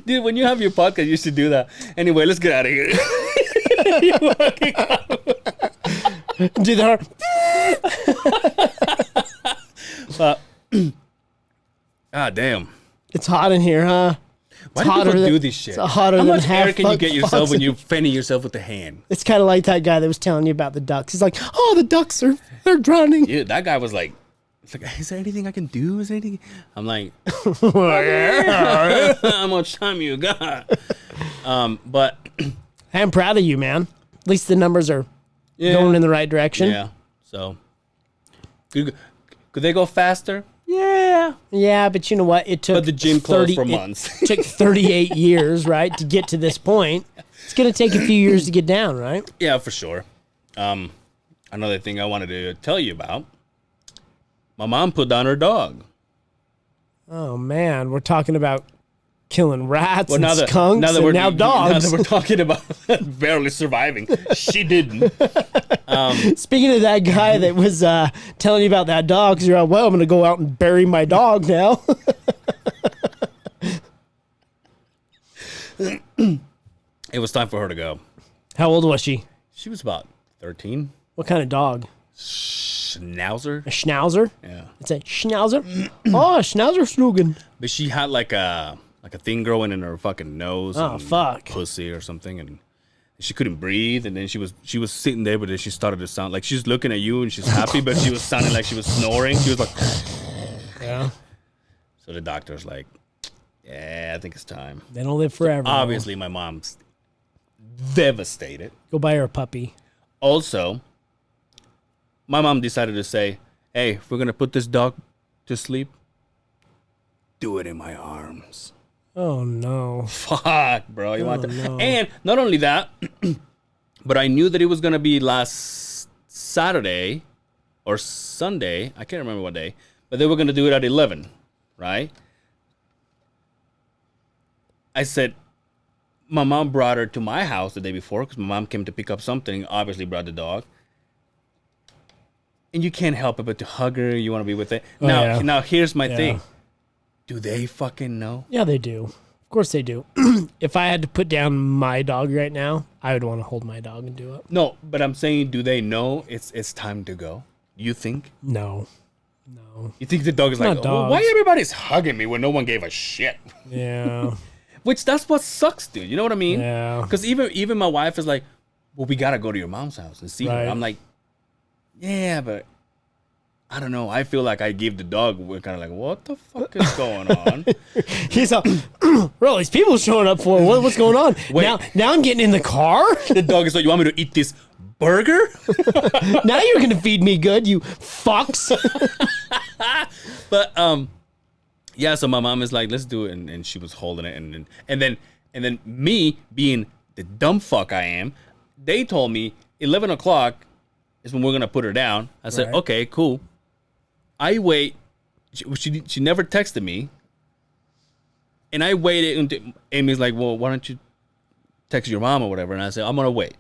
Dude, when you have your podcast, you should do that. Anyway, let's get out of here. Do that. Ah, damn. It's hot in here, huh? Why do people do this shit? It's hotter How than much air half can you fuck get yourself fucks. when you're fanning yourself with the hand? It's kind of like that guy that was telling you about the ducks. He's like, oh, the ducks they're drowning. Yeah, that guy was like, it's like, is there anything I can do? Is there anything? I'm like, how much time you got? But I'm proud of you, man. At least the numbers are yeah, going in the right direction. yeah. So could they go faster? Yeah. Yeah, but you know what? It took But the gym closed for months. It took 38 years, right, to get to this point. It's going to take a few years to get down, right? Yeah, for sure. Another thing I wanted to tell you about. My mom put down her dog. Oh, man. We're talking about killing rats Well, and skunks and now dogs. Now that we're talking about barely surviving, she didn't. Speaking of that guy that was telling you about that dog, 'cause you're like, well, I'm going to go out and bury my dog now. It was time for her to go. How old was she? She was about 13. What kind of dog? Schnauzer. A schnauzer? Yeah. It's a schnauzer? Oh, a schnauzer slogan. But she had like a thing growing in her fucking nose. Oh, and fuck. Pussy or something, and she couldn't breathe. And then she was sitting there, but then she started to sound like she's looking at you and she's happy, but she was sounding like she was snoring. She was like, Yeah. so the doctor's like, yeah, I think it's time. They don't live forever. Obviously, my mom's devastated. Go buy her a puppy. Also, my mom decided to say, hey, if we're going to put this dog to sleep, do it in my arms. Oh, no. Fuck, bro. You want that? no. And not only that, but I knew that it was going to be last Saturday or Sunday. I can't remember what day. But they were going to do it at 11, right? I said, my mom brought her to my house the day before because my mom came to pick up something, obviously brought the dog. And you can't help it but to hug her. You want to be with it. Oh, yeah. Now here's my Yeah. thing. Do they fucking know? Yeah, they do. Of course they do. If I had to put down my dog right now, I would want to hold my dog and do it. No, but I'm saying, do they know it's time to go? You think? No. No. You think the dog is like, Not oh, why dogs. everybody's hugging me when no one gave a shit? Yeah. Which that's what sucks, dude. You know what I mean? Yeah. Because even my wife is like, well, we gotta go to your mom's house and see her. Right. I'm like, yeah, but I don't know. I feel like I give the dog. We're kind of like, what the fuck is going on? He's all, bro, these people showing up for what's going on? Wait. Now I'm getting in the car? The dog is like, you want me to eat this burger? Now you're going to feed me good, you fucks. But yeah. So my mom is like, let's do it, and she was holding it, and then me being the dumb fuck I am, they told me 11 o'clock is when we're gonna put her down. I said, Right. okay, cool. I wait. She never texted me, and I waited until Amy's like, well, why don't you text your mom or whatever? And I said, I'm gonna wait.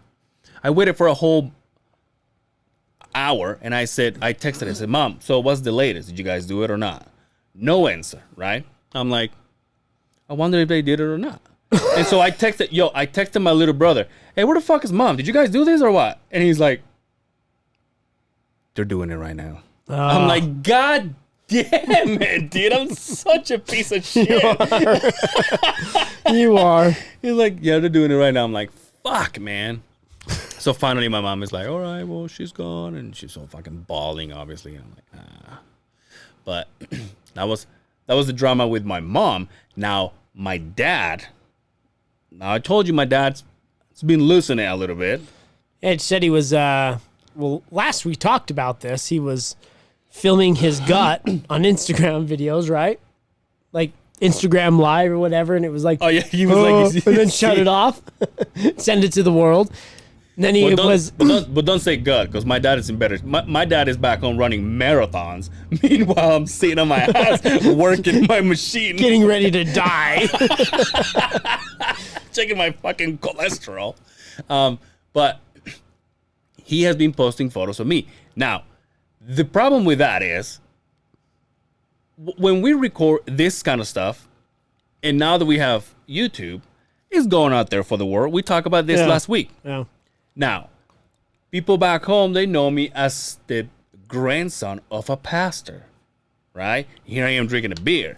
I waited for a whole hour, and I texted her. I said, Mom, so what's the latest? Did you guys do it or not? No answer, right? I'm like, I wonder if they did it or not. And so I texted my little brother, hey, where the fuck is Mom? Did you guys do this or what? And he's like, they're doing it right now. I'm like, God damn it, dude. I'm such a piece of shit. You are. He's like, yeah, they're doing it right now. I'm like, fuck, man. So finally, my mom is like, all right, well, she's gone. And she's so fucking bawling, obviously. And I'm like, ah. But that was the drama with my mom. Now, my dad. Now, I told you my dad's been loosening a little bit. It said he was, well, last we talked about this, he was filming his gut on Instagram videos, right? Like Instagram Live or whatever. And it was like, Oh, yeah, he was like, and then shut it off, send it to the world. And then he But don't say gut, because my dad is in better. My dad is back home running marathons. Meanwhile, I'm sitting on my ass working my machine, getting ready to die. checking my fucking cholesterol. But he has been posting photos of me. Now, the problem with that is when we record this kind of stuff, and now that we have YouTube, it's going out there for the world. We talked about this Yeah. last week. Yeah. Now, people back home, they know me as the grandson of a pastor, right? Here I am drinking a beer.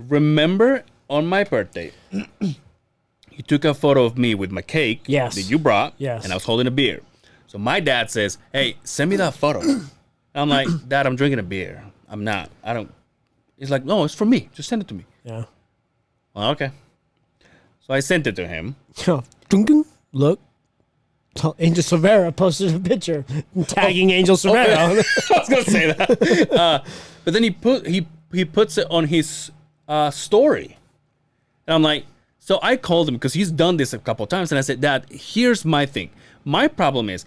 remember on my birthday, you took a photo of me with my cake Yes. that you brought, Yes. and I was holding a beer. So my dad says, hey, send me that photo. I'm like, Dad, I'm drinking a beer. I'm not. I don't. He's like, no, it's for me. Just send it to me. Yeah. Well, okay. So I sent it to him. Ding, ding. Look. Angel Silvera posted a picture tagging Angel Silvera. I was gonna say that, but then he puts it on his story, and I'm like, so I called him because he's done this a couple of times, and I said, Dad, here's my thing. My problem is,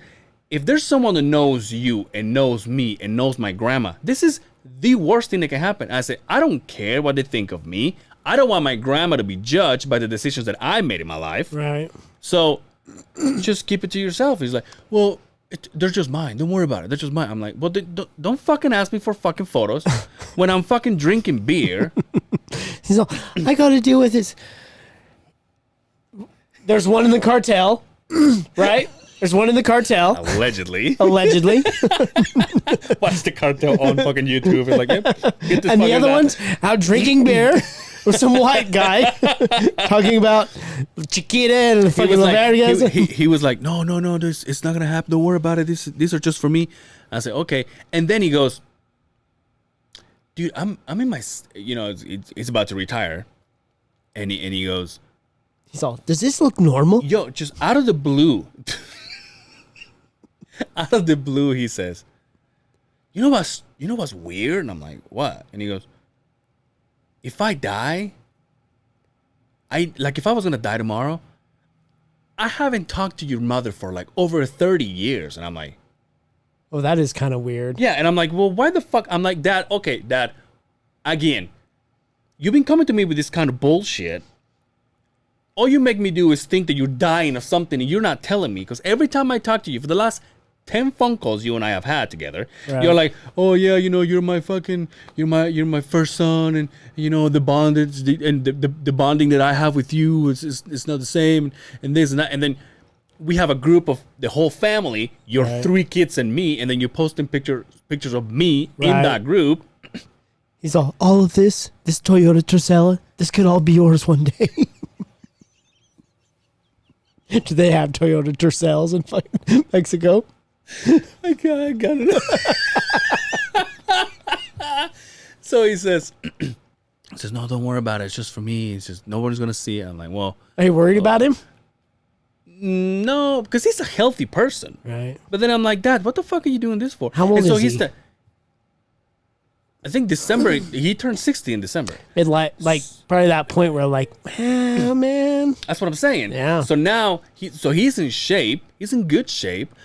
if there's someone that knows you and knows me and knows my grandma, this is the worst thing that can happen. I said, I don't care what they think of me. I don't want my grandma to be judged by the decisions that I made in my life. Right. So just keep it to yourself. He's like, well, they're just mine. Don't worry about it. They're just mine. I'm like, well, don't fucking ask me for fucking photos when I'm fucking drinking beer. He's all, I got to deal with this. There's one in the cartel, right? There's one in the cartel. Allegedly. Allegedly. Watch the cartel on fucking YouTube. And like, yep, get this And the other guy. one's out drinking beer with some white guy talking about Chiquita and the He fucking was, like, Laverne guys. he was like, no, it's not gonna happen. Don't worry about it. These are just for me. I said, okay. And then he goes, dude, I'm in my, it's about to retire, and he goes, He's all, does this look normal? yo, just out of the blue, he says, you know what's weird? And I'm like, what? And he goes, if I die, if I was gonna die tomorrow, I haven't talked to your mother for like over 30 years. And I'm like, Oh, that is kind of weird. yeah. And I'm like, well, why the fuck? I'm like, Dad, okay, Dad, again, you've been coming to me with this kind of bullshit. All you make me do is think that you're dying of something and you're not telling me. Because every time I talk to you, for the last 10 phone calls you and I have had together, Right. you're like, oh yeah, you're my first son, and the bondage and the bonding that I have with you is not the same, and this and that. And then we have a group of the whole family, your Right. 3 kids and me, and then you're posting pictures of me in Right. that group. He's all of this Toyota Tercel, this could all be yours one day. Do they have Toyota Tercels in fucking Mexico? I got it. So he says, no, don't worry about it. It's just for me. It's just nobody's gonna see it. I'm like, well, Are you worried about him? no, because he's a healthy person. Right. But then I'm like, Dad, what the fuck are you doing this for? How old and so is he's he? I think December. He turned 60 in December. It like probably that point where like, oh, man. That's what I'm saying. Yeah. So now he's in shape. He's in good shape.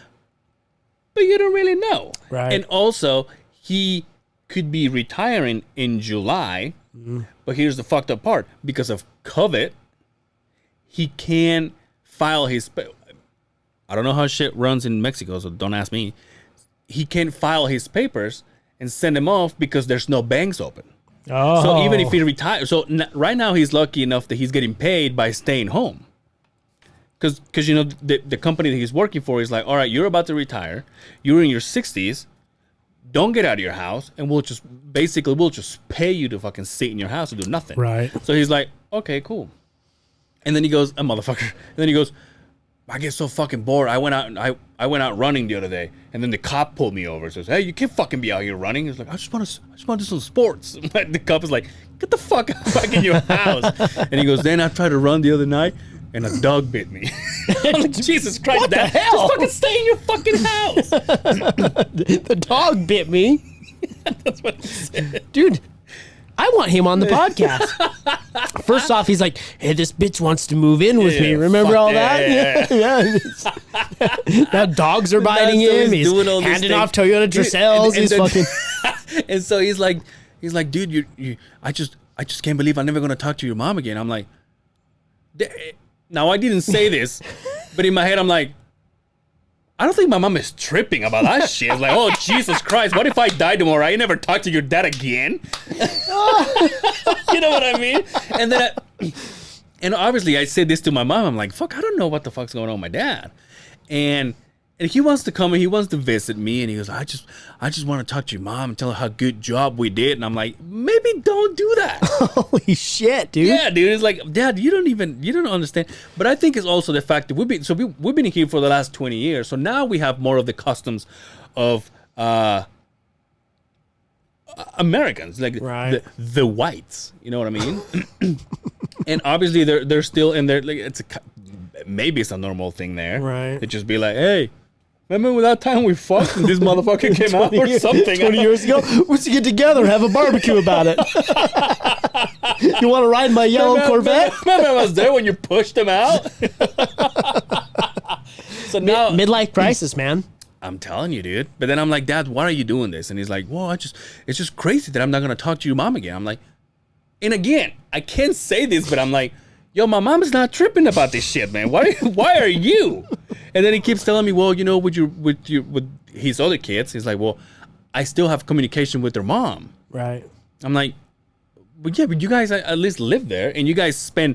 But you don't really know. Right. And also, he could be retiring in July. Mm-hmm. But here's the fucked up part. Because of COVID, he can't file his... I don't know how shit runs in Mexico, so don't ask me. He can't file his papers and send them off because there's no banks open. Oh. So even if he retires... So right now, he's lucky enough that he's getting paid by staying home. Because the company that he's working for is like, all right, you're about to retire. You're in your 60s. Don't get out of your house. And we'll just pay you to fucking sit in your house and do nothing. Right. So he's like, okay, cool. And then he goes, a motherfucker. And then he goes, I get so fucking bored. I went out running the other day. And then the cop pulled me over and says, hey, you can't fucking be out here running. He's like, I just want to do some sports. The cop is like, get the fuck back in your house. And he goes, then I tried to run the other night. And a dog bit me. I'm like, Jesus Christ, What the Dad, hell? just fucking stay in your fucking house. The dog bit me. That's what he said. Dude, I want him on the podcast. First off, he's like, hey, this bitch wants to move in with me. Yeah, Remember fuck all yeah, that? Yeah. Now dogs are biting So him. he's He's doing all these handing things. off Toyota Dude, Tercels. He's then- fucking... And so he's like, dude, I just can't believe I'm never gonna talk to your mom again. I'm like, now I didn't say this, but in my head I'm like, I don't think my mom is tripping about that shit. Like, oh Jesus Christ, what if I die tomorrow? I never talk to your dad again. You know what I mean? And then, and obviously I said this to my mom. I'm like, fuck, I don't know what the fuck's going on with my dad. And And he wants to come and he wants to visit me, and he goes, I just want to talk to your mom and tell her how good job we did. And I'm like, maybe don't do that. Holy shit, dude. Yeah, dude. It's like, Dad, you don't understand. But I think it's also the fact that we've been here for the last 20 years. So now we have more of the customs of Americans, like right. the whites. You know what I mean? And obviously they're still in there. Like maybe it's a normal thing there. Right. To just be like, hey. Remember that time we fucked and this motherfucker came out or something? 20 years ago? Let's get together and have a barbecue about it. You want to ride my yellow Corvette? Remember I was there when you pushed him out? So now... Midlife crisis, man. I'm telling you, dude. But then I'm like, Dad, why are you doing this? And he's like, well, it's just crazy that I'm not going to talk to your mom again. I'm like... And again, I can't say this, but I'm like... Yo, my mom's not tripping about this shit, man. Why are you? And then he keeps telling me, well, you know, with his other kids, he's like, well, I still have communication with their mom. Right. I'm like, but yeah, but you guys at least live there, and you guys spend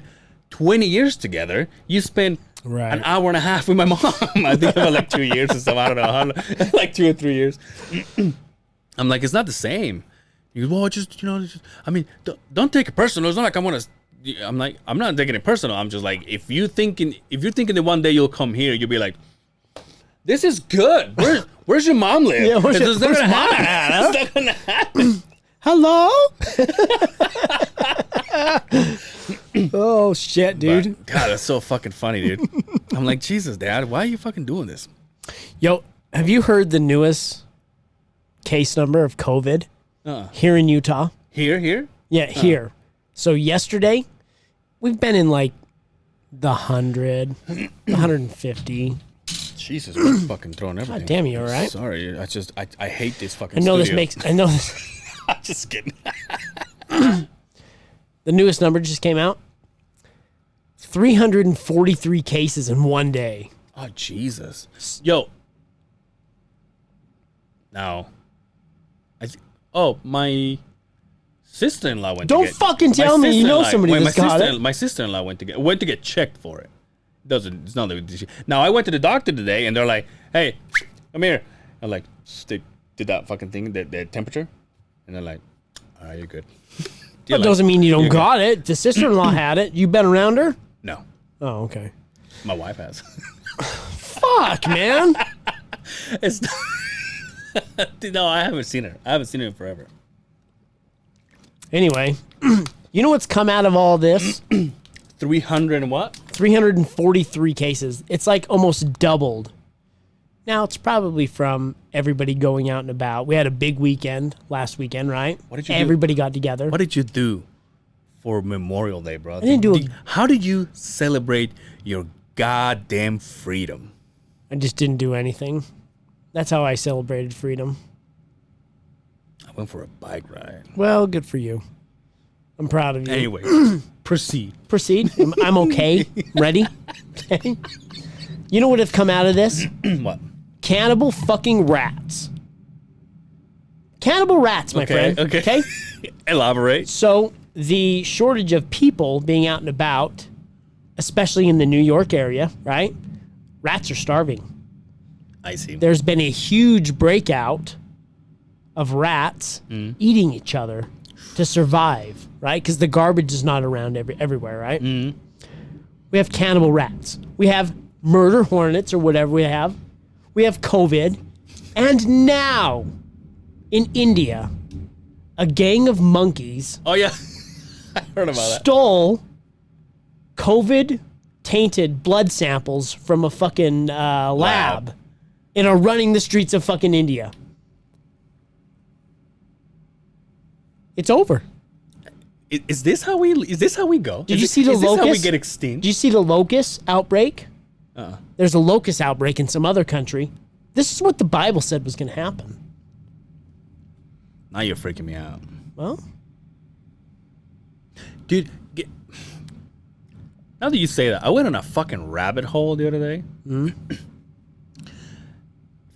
20 years together. You spend an hour and a half with my mom. I think about like 2 years or something. I don't know, like 2 or 3 years. I'm like, it's not the same. He goes, well, I mean, don't take it personal. It's not like I'm like, I'm not taking it personal. I'm just like, if you're thinking that one day you'll come here, you'll be like, this is good. Where's your mom live? Yeah, where's not gonna happen. It's not gonna happen. Hello? Oh shit, dude. But, God, that's so fucking funny, dude. I'm like, Jesus, Dad, why are you fucking doing this? Yo, have you heard the newest case number of COVID here in Utah? Here? Yeah, here. So yesterday, we've been in like the 100, 150. Jesus, we're fucking throwing everything. God damn, you all right? Sorry, I hate this fucking I know studio. I'm just kidding. The newest number just came out. 343 cases in one day. Oh, Jesus. Yo. Now. My sister-in-law went Don't fucking tell me you know somebody that's got it. My sister-in-law went to get checked for it. It's not that. Now, I went to the doctor today, and they're like, hey, come here. I'm like, did that fucking thing, the temperature? And they're like, all right, you're good. That doesn't mean you don't got it. The sister-in-law had it. You been around her? No. Oh, okay. My wife has. Fuck, man. No, I haven't seen her. I haven't seen her in forever. Anyway, you know what's come out of all this? 300 and what? 343 cases. It's like almost doubled. Now, it's probably from everybody going out and about. We had a big weekend last weekend, right? What did you Everybody got together. What did you do for Memorial Day, bro? I didn't do How did you celebrate your goddamn freedom? I just didn't do anything. That's how I celebrated freedom. I went for a bike ride. Well, good for you. I'm proud of you. Anyway, proceed. Proceed. I'm okay. Ready? Okay. You know what have come out of this? What? Cannibal fucking rats. Cannibal rats, my friend. Okay. Elaborate. So the shortage of people being out and about, especially in the New York area, right? Rats are starving. I see. There's been a huge breakout of rats eating each other to survive, right? Because the garbage is not around everywhere, right? Mm. We have cannibal rats. We have murder hornets or whatever we have. We have COVID. And now, in India, a gang of monkeys Oh, yeah. I heard about that. stole COVID-tainted blood samples from a fucking lab and are running the streets of fucking India. It's over. Is this how we go? Did you see the locust? Is this locust? how we get extinct? Did you see the locust outbreak? There's a locust outbreak in some other country. This is what the Bible said was going to happen. Now you're freaking me out. Well, dude, now that you say that, I went on a fucking rabbit hole the other day.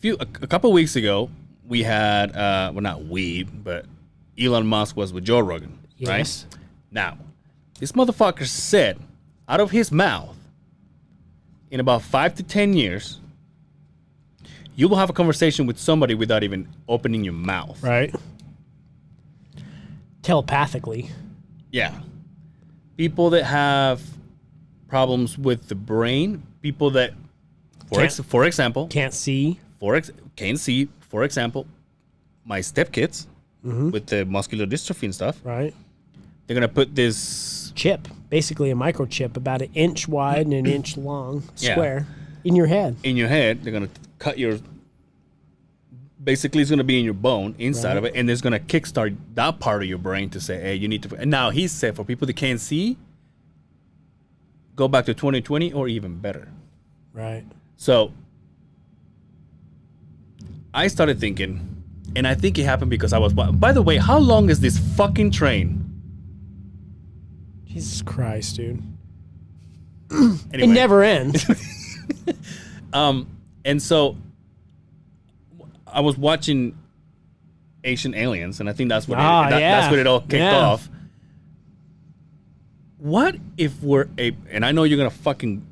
A couple weeks ago, we had, well, not we, but Elon Musk was with Joe Rogan, yes. right? Now, this motherfucker said out of his mouth, in about 5 to 10 years, You will have a conversation with somebody without even opening your mouth. Right. Telepathically. Yeah. People that have problems with the brain, people that, for example, Can't see. Can't see, for example, my stepkids with the muscular dystrophy and stuff. Right. They're going to put this Chip. Basically a microchip about an inch wide and an inch long, Yeah. square, in your head. in your head. They're going to cut your, basically it's going to be in your bone, inside of it, and it's going to kickstart that part of your brain to say, hey, you need to. And now he said for people that can't see, go back to 2020 or even better. Right. So I started thinking, and I think it happened because I was. By the way, how long is this fucking train? Jesus Christ, dude. Anyway. It never ends. And so I was watching Ancient Aliens, and I think that's what that's what it all kicked off. What if we're and I know you're gonna fucking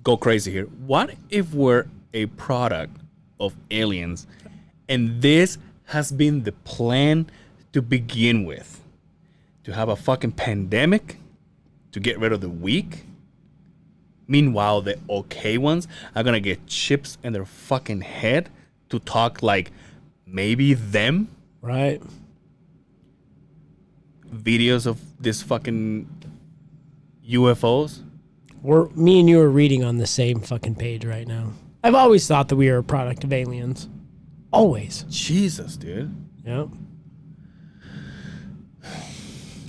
go crazy here. What if we're a product of aliens, and this has been the plan to begin with? To have a fucking pandemic, to get rid of the weak. Meanwhile, the okay ones are gonna get chips in their fucking head to talk like maybe them. Right. Videos of this fucking UFOs. Me and you are reading on the same fucking page right now. I've always thought that we are a product of aliens. Always. Jesus, dude. Yep.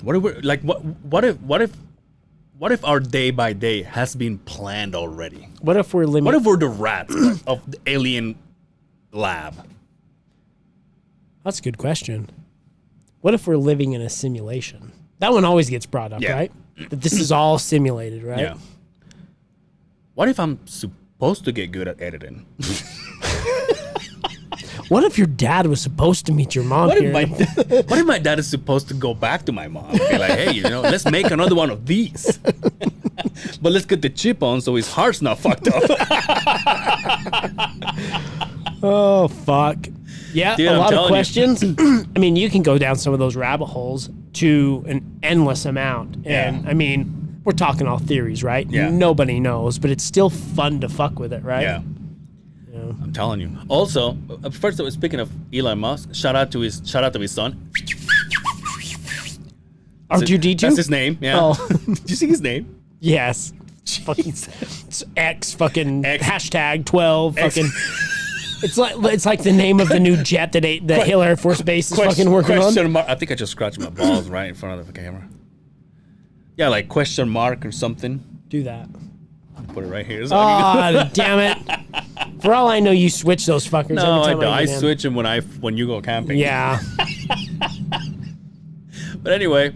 What if we're like what if our day by day has been planned already? What if we're What if we're the rats of the alien lab? That's a good question. What if we're living in a simulation? That one always gets brought up, Yeah. right? That this is all simulated, right? Yeah. What if I'm supposed to get good at editing? What if your dad was supposed to meet your mom What here? if my dad is supposed to go back to my mom and be like, hey, let's make another one of these. But let's get the chip on so his heart's not fucked up. Oh, fuck. Yeah, Dude, a I'm lot of telling you. questions. I mean, you can go down some of those rabbit holes to an endless amount. And, Yeah. I mean, we're talking all theories, right? Yeah. Nobody knows, but it's still fun to fuck with it, right? Yeah. I'm telling you. Also, first of all, speaking of Elon Musk, shout out to his son. R2D2? That's his name. Yeah. Oh. Did you see his name? Yes. Fucking it's X fucking X. hashtag 12 X. fucking. It's like the name of the new jet that Hill Air Force Base is fucking working on. Mark. I think I just scratched my balls right in front of the camera. Yeah, like question mark or something. Do that. Put it right here. Oh, damn it. For all I know, you switch those fuckers No, every I time don't. I get in. switch them when you go camping. Yeah. But anyway,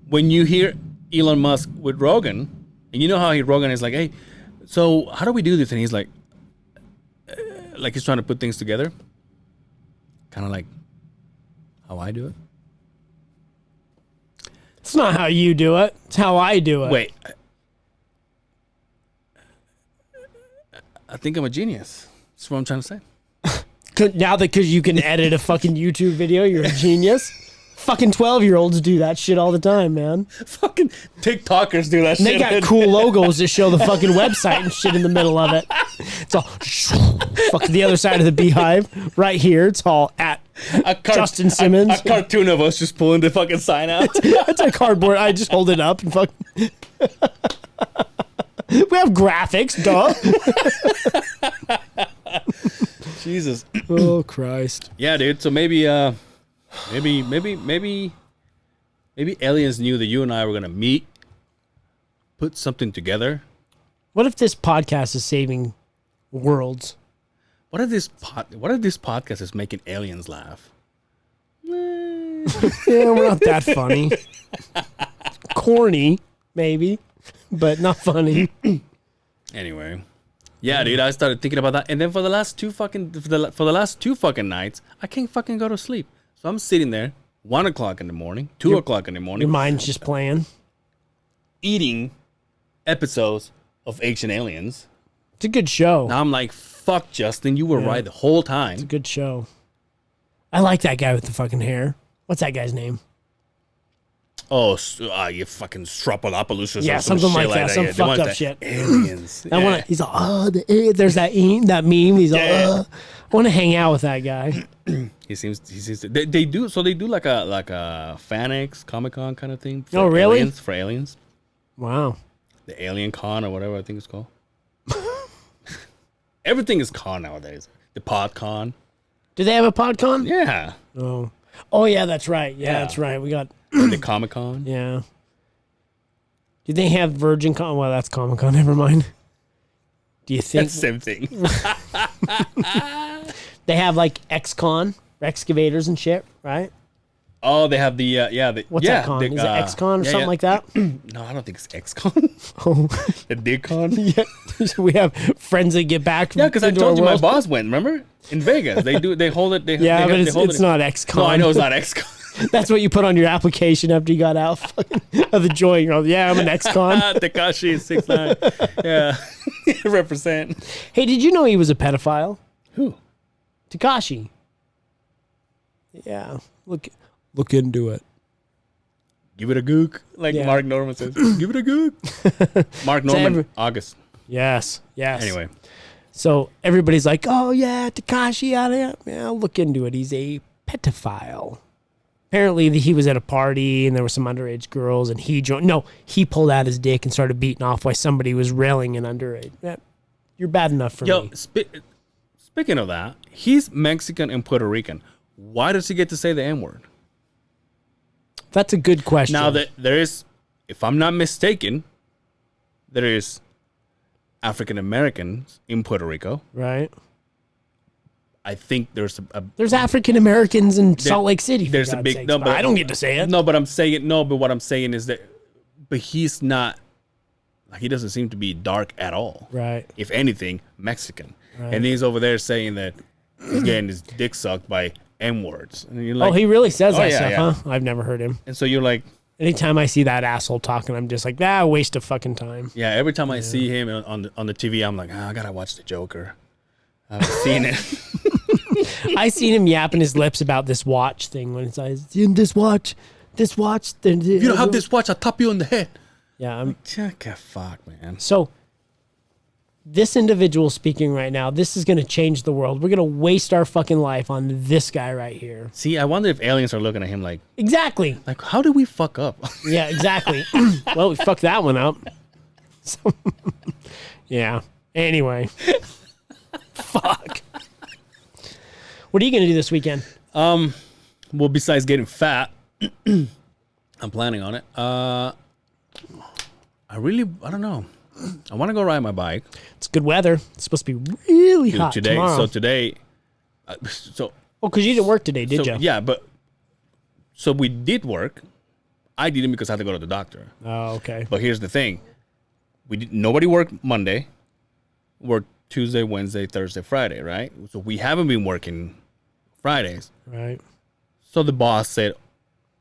when you hear Elon Musk with Rogan, and you know how Rogan is like, hey, so how do we do this? And he's like he's trying to put things together. Kind of like how I do it. It's not how you do it. It's how I do it. Wait. I think I'm a genius. That's what I'm trying to say. Now that because you can edit a fucking YouTube video, you're a genius. Fucking 12-year-olds do that shit all the time, man. Fucking TikTokers do that And shit. they got cool logos that show the fucking website and shit in the middle of it. It's all fucking the other side of the Beehive. Right here, it's all at Justin Simmons. A cartoon of us just pulling the fucking sign out. It's a cardboard. I just hold it up and fuck. We have graphics, duh. Jesus. Oh Christ. Yeah, dude. So maybe aliens knew that you and I were gonna meet, put something together. What if this podcast is saving worlds? What if this podcast is making aliens laugh? Yeah, we're not that funny. Corny, maybe, but not funny. Anyway, yeah, dude. I started thinking about that, and then for the last two fucking nights, I can't fucking go to sleep. So I'm sitting there, 1 o'clock in the morning, 2 o'clock in the morning, Your mind's just playing. eating episodes of Ancient Aliens, It's a good show. Now I'm like, fuck, Justin, you were right the whole time. It's a good show. I like that guy with the fucking hair. What's that guy's name? Oh, you fucking Stropolopoulos or Yeah, some something shit like that. Some Yeah, fucked up that shit. Aliens. That one, he's like, there's that meme. He's like, I want to hang out with that guy. He seems to, they do like a FanX Comic-Con kind of thing. Oh, really? For aliens. Wow. The Alien Con or whatever I think it's called. Everything is con nowadays. The PodCon. Do they have a PodCon? Yeah. Oh yeah, that's right. Yeah, that's right. We got The Comic-Con. yeah. Do they have Virgin Con? Well, that's Comic Con. Never mind. Do you think That's the same thing. they have like X-Con, excavators and shit? Right? Oh, they have the What's that con? Is it X-Con or something like that? No, I don't think it's X-Con. Oh, The Dig-Con. yeah. We have friends that get back. Yeah, because I into told our you my world. boss went. Remember in Vegas, they hold it. Yeah, but it's not X-Con. No, I know it's not X-Con. That's what you put on your application after you got out of the joint. You're like, yeah, I'm an X-Con. Tekashi is 6'9". Yeah, represent. Hey, did you know he was a pedophile? Who? Tekashi. Yeah, look into it. Give it a gook, like Yeah. Mark Norman says. Give it a gook. Mark Norman, August. Yes. Anyway, so everybody's like, oh yeah, Tekashi out of here. Yeah, I'll look into it. He's a pedophile. Apparently he was at a party and there were some underage girls and he joined. No, he pulled out his dick and started beating off while somebody was railing an underage. Yeah, you're bad enough for me. Speaking of that, he's Mexican and Puerto Rican. Why does he get to say the N-word? That's a good question. Now that there is, if I'm not mistaken, there is African Americans in Puerto Rico. Right. I think there's There's African Americans in Salt Lake City. There's a big no, but I don't get to say it. No, but I'm saying no. But what I'm saying is that, but he's not. Like, he doesn't seem to be dark at all. Right. If anything, Mexican, Right. and he's over there saying that he's getting his dick sucked by N-words. And you're like, Oh, he really says that yeah, stuff, yeah. huh? I've never heard him. And so you're like, Anytime I see that asshole talking, I'm just like, waste of fucking time. yeah. Every time I see him on the TV, I'm like, I gotta watch the Joker. I've seen it. I seen him yapping his lips about this watch thing when it's like, this watch. If you don't have this watch, I'll tap you on the head. Yeah. Fuck, man. So this individual speaking right now, this is going to change the world. We're going to waste our fucking life on this guy right here. See, I wonder if aliens are looking at him like, Exactly. how did we fuck up? Yeah, exactly. Well, we fucked that one up. So, yeah. Anyway. Fuck. What are you going to do this weekend? Well, besides getting fat, I'm planning on it. I don't know. I want to go ride my bike. It's good weather. It's supposed to be really hot today. tomorrow. So today, because you didn't work today, did you? Yeah, so we did work. I didn't because I had to go to the doctor. Oh, okay. But here's the thing: nobody worked Monday. Worked Tuesday, Wednesday, Thursday, Friday, right? So we haven't been working Fridays. Right. So the boss said,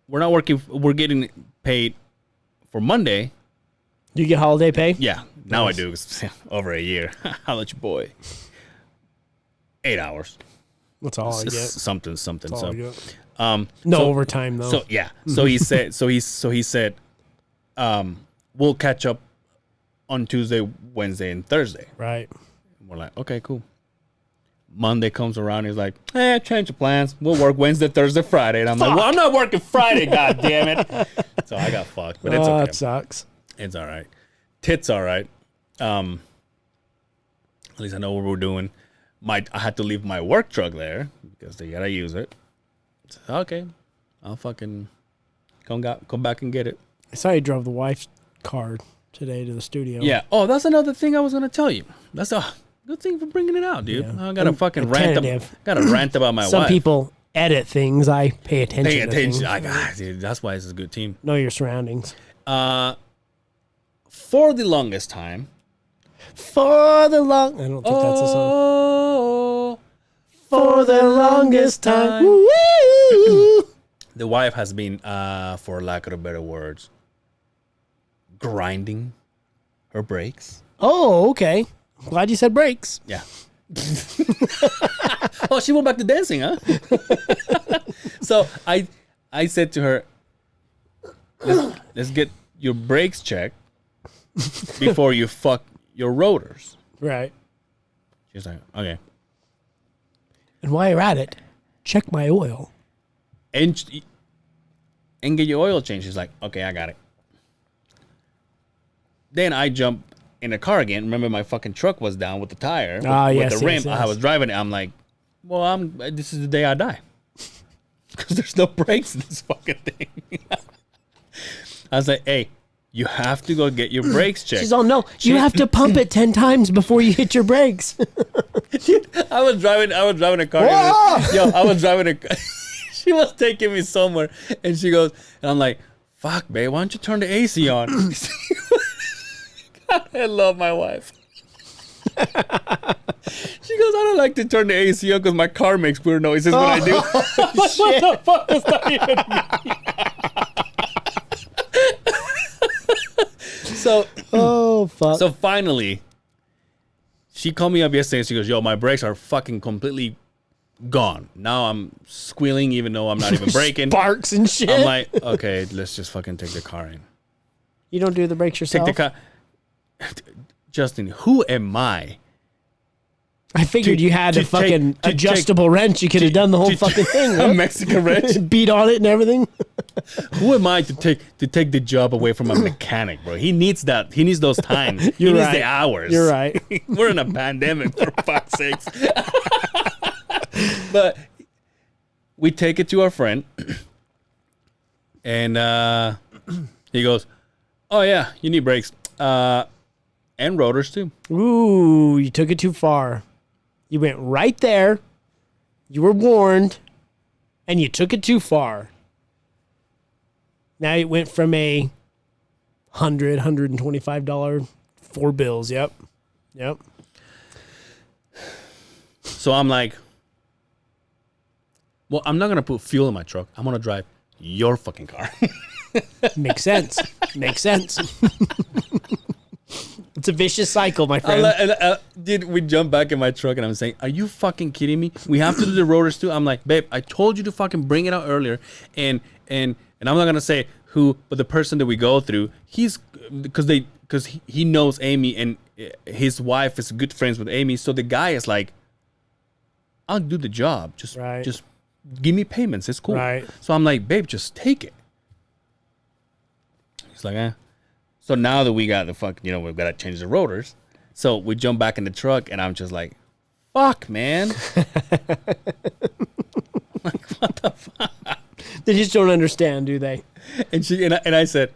"We're not working. We're getting paid for Monday." Do you get holiday pay? Yeah, now Nice. I do. It's over a year. How much, boy? 8 hours. That's all I get. Something. That's all So, I get. No so- overtime though. so yeah. So he said. So he said, we'll catch up on Tuesday, Wednesday, and Thursday. Right. And we're like, okay, cool. Monday comes around. He's like, change of plans. We'll work Wednesday, Thursday, Friday. And I'm like, well, I'm not working Friday. God damn it. So I got fucked, but it's okay. That sucks. It's all right. Tit's all right. At least I know what we're doing. I had to leave my work truck there because they gotta use it. So, okay, I'll fucking come back and get it. I saw you drove the wife's car today to the studio. Yeah. Oh, that's another thing I was gonna tell you. That's a good thing for bringing it out, dude. Yeah. I got to fucking rant. Attentive. Got to rant about my Some wife. people edit things. I pay attention. Pay to attention. things. Dude, that's why this is a good team. Know your surroundings. For the longest time. For the long. I don't think that's a song. Oh, For the longest time. Woo! the wife has been, for lack of better words, grinding her brakes. Oh, okay. I'm glad you said brakes. Yeah. Oh, she went back to dancing, huh? So I said to her, let's get your brakes checked before you fuck your rotors. Right. She's like, okay. And while you're at it, check my oil. And get your oil changed. She's like, okay, I got it. Then I jumped in the car again. Remember, my fucking truck was down with the tire, with the rim. Yes. I was driving it. I'm like, well, this is the day I die. Because there's no brakes in this fucking thing. I was like, hey, you have to go get your brakes checked. She's all, no, you have to pump it 10 times before you hit your brakes. I was driving a car. Yo, I was driving a car. She was taking me somewhere. And she goes, and I'm like, fuck, babe, why don't you turn the AC on? God, I love my wife. She goes, I don't like to turn the AC on because my car makes weird noises when I do. What the fuck is that even mean? Oh, fuck. So finally, she called me up yesterday and she goes, yo, my brakes are fucking completely gone. Now I'm squealing even though I'm not even braking. Sparks and shit. I'm like, okay, let's just fucking take the car in. You don't do the brakes yourself? Take the car. Justin, who am I? I figured you had a fucking adjustable wrench. You could have done the whole fucking thing. A Mexican wrench. Beat on it and everything. Who am I to take the job away from a mechanic, bro? He needs that. He needs those times. He needs the hours. You're right. We're in a pandemic, for fuck's sakes. But we take it to our friend, and he goes, "Oh yeah, you need brakes, and rotors too." Ooh, you took it too far. You went right there. You were warned, and you took it too far. Now it went from a $125 4 bills. Yep. So I'm like, well, I'm not gonna put fuel in my truck. I'm gonna drive your fucking car. Makes sense. It's a vicious cycle, my friend. Did we jump back in my truck and I'm saying, are you fucking kidding me? We have to do the rotors too. I'm like, babe, I told you to fucking bring it out earlier, and I'm not gonna say who, but the person that we go through, he's because he knows Amy and his wife is good friends with Amy, so the guy is like, I'll do the job. Just give me payments. It's cool. Right. So I'm like, babe, just take it. He's like, eh. So now that we got we've got to change the rotors. So we jump back in the truck and I'm just like, fuck, man. Like, what the fuck? They just don't understand, do they? And I said,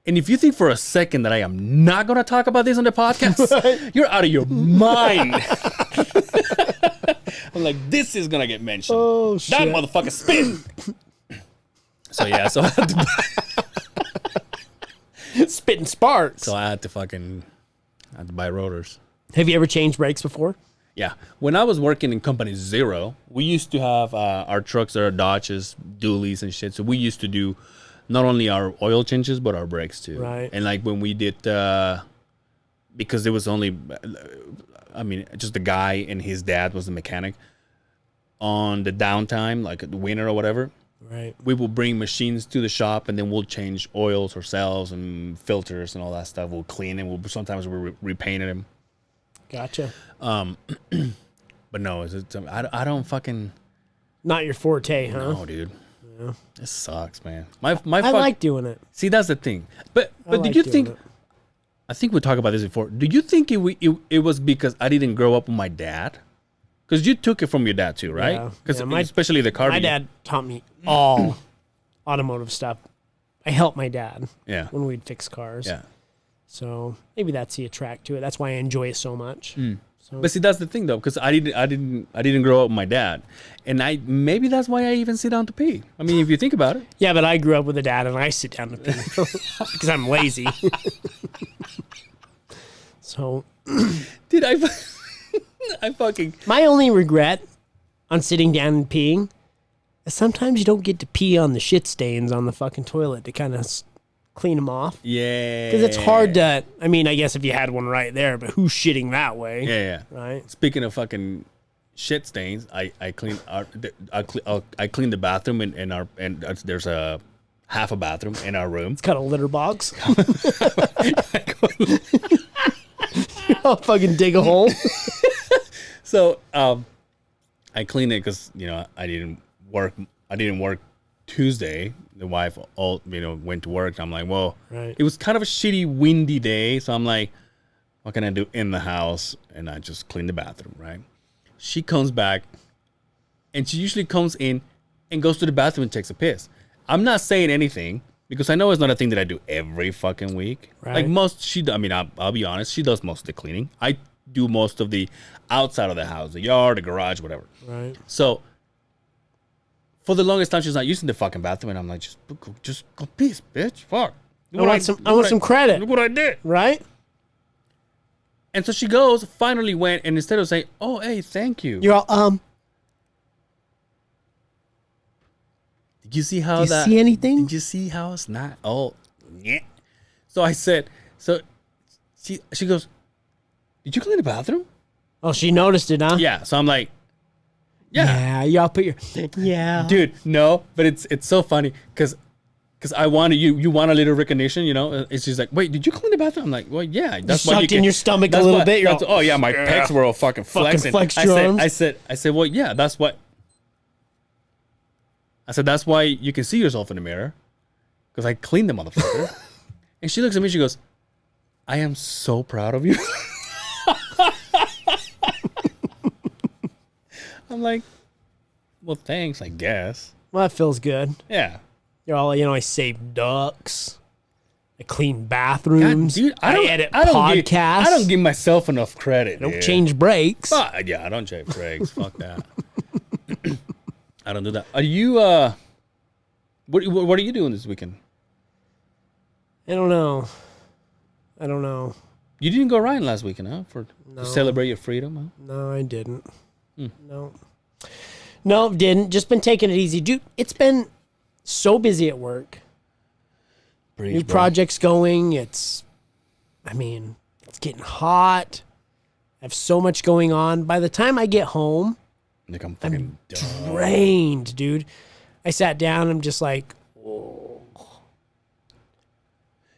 and if you think for a second that I am not going to talk about this on the podcast, you're out of your mind. I'm like, this is going to get mentioned. Oh, shit. That motherfucker spin. So yeah, so I had to spitting sparks. So I had to buy rotors. Have you ever changed brakes before? Yeah. When I was working in Company Zero, we used to have our trucks that are Dodges, dualies and shit. So we used to do not only our oil changes, but our brakes too. Right. And like when we did, because there was only, just the guy and his dad was the mechanic on the downtime, like the winter or whatever. Right. We will bring machines to the shop and then we'll change oils ourselves and filters and all that stuff. We'll clean them. Sometimes we're repainting them. Gotcha. But no, I don't fucking. Not your forte, huh? No, dude. Yeah. This sucks, man. I like doing it. See, that's the thing. But did you think? I think we talked about this before. Do you think it was because I didn't grow up with my dad? Because you took it from your dad too, right? Because especially the car. My dad taught me all automotive stuff. I helped my dad. Yeah. When we'd fix cars. Yeah. So maybe that's the attract to it. That's why I enjoy it so much. So. But see, that's the thing though, because I didn't grow up with my dad, and maybe that's why I even sit down to pee. I mean, if you think about it. Yeah, but I grew up with a dad, and I sit down to pee because I'm lazy. So, dude, I fucking. My only regret on sitting down and peeing is sometimes you don't get to pee on the shit stains on the fucking toilet to kind of clean them off. Yeah. Because it's hard to, I mean, I guess if you had one right there, but who's shitting that way? Yeah. Right? Speaking of fucking shit stains, I clean I clean the bathroom and there's a half a bathroom in our room. It's got a litter box. I'll fucking dig a hole. So I cleaned it because I didn't work Tuesday. The wife went to work. I'm like, well, Right. It was kind of a shitty, windy day, so I'm like, what can I do in the house? And I just cleaned the bathroom. Right. She comes back, and she usually comes in and goes to the bathroom and takes a piss. I'm not saying anything because I know it's not a thing that I do every fucking week. Right. Like I'll be honest, she does most of the cleaning. I do most of the outside of the house, the yard, the garage, whatever. Right. So for the longest time, she's not using the fucking bathroom, and I'm like, just go piss, bitch. Fuck. I want some credit. Look what I did. Right? And so she goes, finally went, and instead of saying, oh, hey, thank you. You're all, Did you see how do you see anything? Did you see how it's not? Oh, yeah. So I said, she goes, did you clean the bathroom? Oh, she noticed it, huh? Yeah. So I'm like, yeah. Y'all put your, yeah. Dude, no, but it's so funny because I wanted you want a little recognition, It's just like, wait, did you clean the bathroom? I'm like, well, yeah. That's You sucked in your stomach a little bit. Oh yeah, my pecs were all fucking flexing. Flex your arms. I said, well, yeah, that's what. I said that's why you can see yourself in the mirror, because I cleaned the motherfucker. And she looks at me, she goes, I am so proud of you. I'm like, well, thanks, I guess. Well, that feels good. Yeah. You're all, I save ducks. I clean bathrooms. God, dude, I edit podcasts. I don't give myself enough credit. I don't dude. change brakes. Yeah, I don't change brakes. Fuck that. I don't do that. Are you, what are you doing this weekend? I don't know. You didn't go riding last weekend, huh? To celebrate your freedom, huh? No, I didn't. No, didn't. Just been taking it easy. Dude, it's been so busy at work. Preach, New bro. projects going. It's getting hot. I have so much going on. By the time I get home, Like I'm fucking done. drained, dude. I sat down. I'm just like,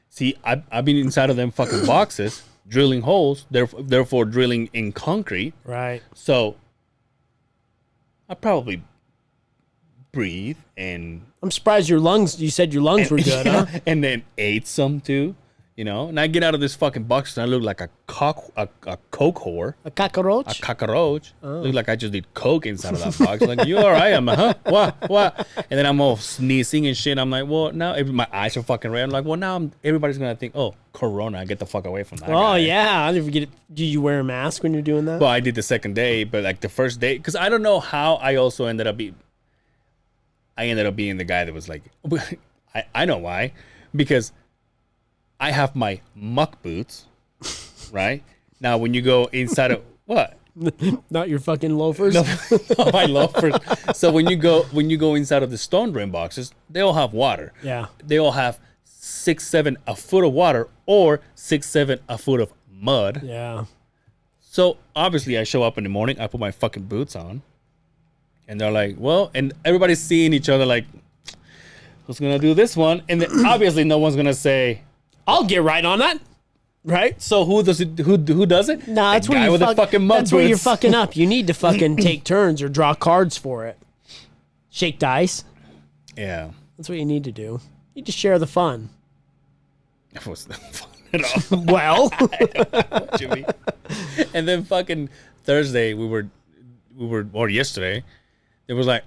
See, I've been inside of them fucking boxes, drilling holes, therefore drilling in concrete. right. So I probably breathe and I'm surprised you said your lungs were good, huh? and then ate some too, And I get out of this fucking box and I look like a coke whore, A cockroach? a cockroach. Look like I just did coke inside of that box. Like, you all right? I'm like, huh? What? And then I'm all sneezing and shit. I'm like, well, now my eyes are fucking red. I'm like, well, now everybody's gonna think, oh, Corona. Get the fuck away from that. Oh, guy. yeah. I never get it. Do you wear a mask when you're doing that? Well, I did the second day, but like the first day, because I don't know how I also ended up being the guy that was like, I know why, because I have my muck boots, right? Now, when you go inside of what? Not your fucking loafers? No, my loafers. So when you go inside of the stone drain boxes, they all have water. Yeah. They all have 6-7 a foot of water or 6-7 a foot of mud. Yeah. So obviously I show up in the morning, I put my fucking boots on, and they're like, well, and everybody's seeing each other like, who's gonna do this one? And then obviously no one's gonna say, I'll get right on that. Right? so who does it? Who does it? Nah, that's The where guy you with the fucking mud That's where you're boots. fucking up. You need to fucking take turns or draw cards for it. Shake dice. Yeah. That's what you need to do. You need to share the fun. That wasn't fun at all. Well, What you mean? And then fucking Thursday, we were, or yesterday, it was like,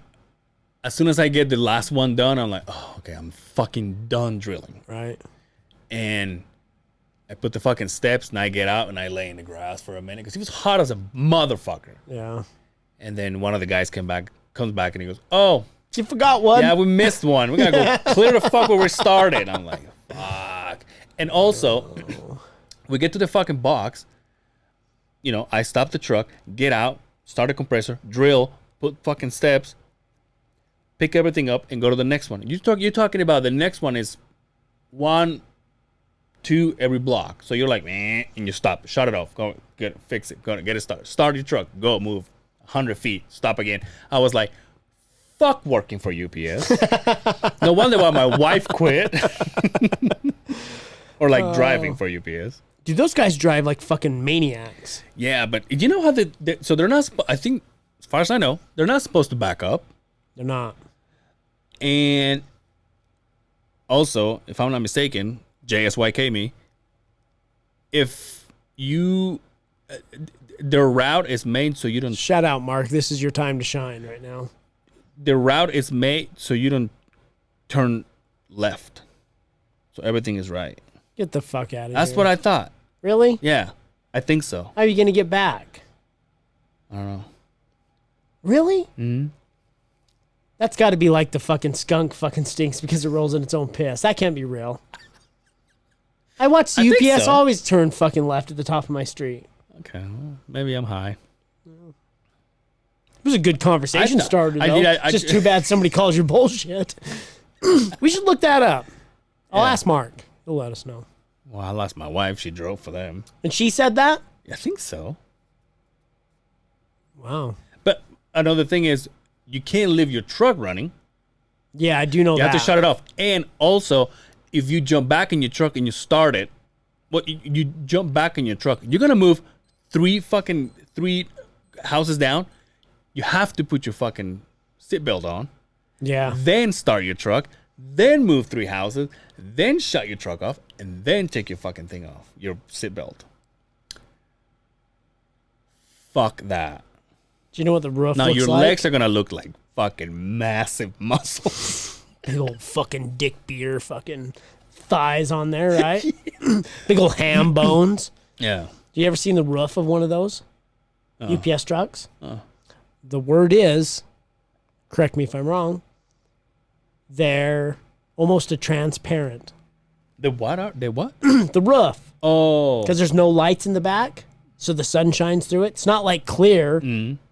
as soon as I get the last one done, I'm like, oh, okay, I'm fucking done drilling. right. And I put the fucking steps, and I get out, and I lay in the grass for a minute, because it was hot as a motherfucker. Yeah. And then one of the guys comes back, and he goes, oh, You forgot one. yeah, we missed one. We gotta go clear the fuck where we started. I'm like, fuck. And also, we get to the fucking box. I stop the truck, get out, start a compressor, drill, put fucking steps, pick everything up, and go to the next one. You're talking about the next one is 1, 2 every block. So you're like, and you stop, shut it off, go fix it, go get it started. Start your truck, go move 100 feet, stop again. I was like, fuck working for UPS. No wonder why my wife quit. Or like driving for UPS. Dude, those guys drive like fucking maniacs. Yeah, but you know how so they're not, I think, as far as I know, they're not supposed to back up. They're not. And also, if I'm not mistaken, JSYK me, if you, their route is made so you don't, Shout out, Mark. This is your time to shine right now. their route is made so you don't turn left. So everything is right. Get the fuck out of here. That's what I thought. Really? Yeah, I think so. How are you going to get back? I don't know. Really? Mm-hmm. That's got to be like the fucking skunk fucking stinks because it rolls in its own piss. That can't be real. I watched I think UPS so. always turn fucking left at the top of my street. Okay, well, maybe I'm high. It was a good conversation starter, though. I It's just too bad somebody calls you bullshit. We should look that up. I'll Yeah. ask Mark. He'll let us know. Well, I lost my wife. She drove for them. And she said that? I think so. Wow. But another thing is, you can't leave your truck running. Yeah, I do know You that. have to shut it off. And also, if you jump back in your truck and you start it, you jump back in your truck, you're gonna move three houses down. You have to put your fucking seatbelt on, Yeah. then start your truck, then move 3 houses, then shut your truck off, and then take your fucking thing off, your seatbelt. Fuck that. Do you know what the roof Now looks your like? legs are gonna look like fucking massive muscles. Big old fucking dick beer fucking thighs on there, right? Big old ham bones. Yeah. Do you ever seen the roof of one of those UPS trucks? The word is, correct me if I'm wrong, they're almost a transparent. The what are they? What? The roof, Oh. because there's no lights in the back, so the sun shines through it. It's not like clear,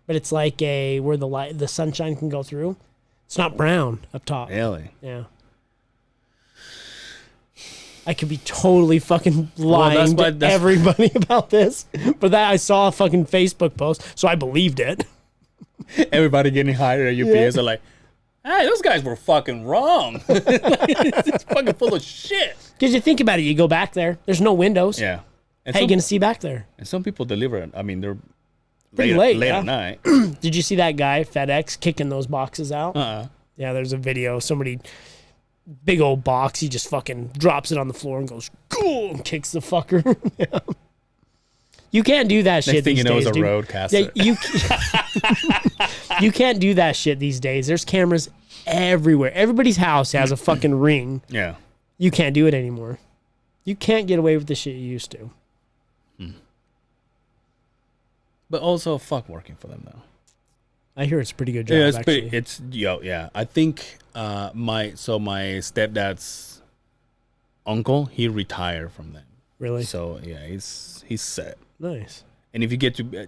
but it's like where the sunshine can go through. It's not brown up top. Really? Yeah. I could be totally fucking lying to everybody about this, but that I saw a fucking Facebook post, so I believed it. Everybody getting hired at UPS are like, hey, those guys were fucking wrong. It's fucking full of shit. Because you think about it, you go back there, there's no windows. Yeah. And How you some, going to see back there? and some people deliver. I mean, they're Pretty late, late yeah. at night. Did you see that guy, FedEx, kicking those boxes out? Uh-uh. Yeah, there's a video. Somebody, big old box, he just fucking drops it on the floor and goes, "Ghoul," and kicks the fucker. Yeah. You can't do that shit Next thing these you know days, is a dude. roadcaster. Yeah, you can't do that shit these days. There's cameras everywhere. Everybody's house has a fucking ring. Yeah. You can't do it anymore. You can't get away with the shit you used to. But also, fuck working for them, though. I hear it's a pretty good job, Yeah, it's actually. pretty, yeah. I think my stepdad's uncle, he retired from them. Really? So yeah, he's set. Nice. And if you get to,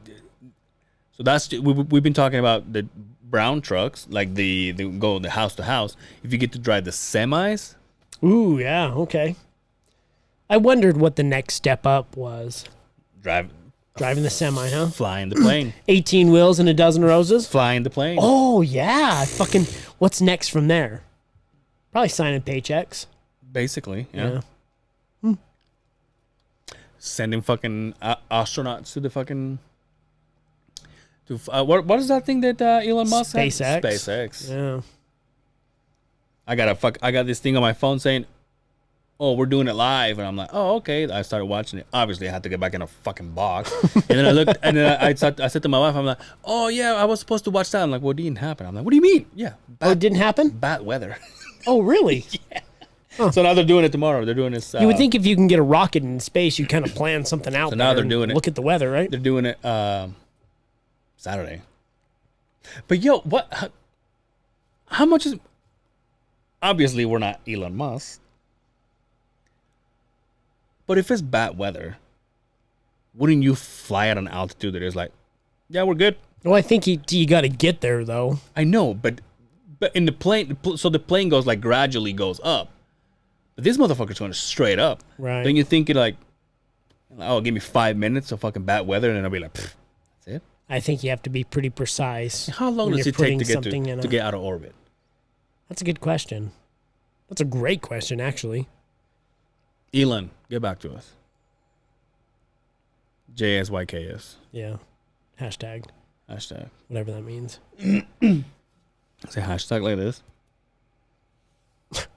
so that's we've been talking about the brown trucks, like the go the house to house. If you get to drive the semis, Ooh, yeah, okay. I wondered what the next step up was. driving The semi, huh? flying the plane, 18 wheels and a dozen roses? flying the plane. Oh, yeah. Fucking, what's next from there? Probably signing paychecks. Basically, yeah. Yeah. Sending fucking astronauts to the fucking. What is that thing that Elon Musk had? SpaceX. SpaceX. Yeah. I got this thing on my phone saying, "Oh, we're doing it live," and I'm like, "Oh, okay." I started watching it. Obviously, I had to get back in a fucking box, and then I looked, and then I said to my wife, "I'm like, oh yeah, I was supposed to watch that." I'm like, "Well, it didn't happen." I'm like, "What do you mean?" Yeah, Oh, it didn't happen? bad weather. Oh, really? So now they're doing it tomorrow. They're doing this. You would think if you can get a rocket in space, you kind of plan something out. So now there they're and doing it. Look at the weather, right? they're doing it Saturday. But yo, what? How much is? Obviously, we're not Elon Musk. But if it's bad weather, wouldn't you fly at an altitude that is like, yeah, we're good? Well, I think you got to get there, though. I know, but in the plane, so the plane goes like gradually goes up. But this motherfucker's going straight up. Right. Then you think you're like, oh, give me 5 minutes of fucking bad weather, and then I'll be like, that's it. I think you have to be pretty precise. How long when does you're it take putting something to get out of orbit? That's a good question. That's a great question, actually. Elon, get back to us. JSYKS. Yeah. Hashtag. Whatever that means. Say hashtag like this.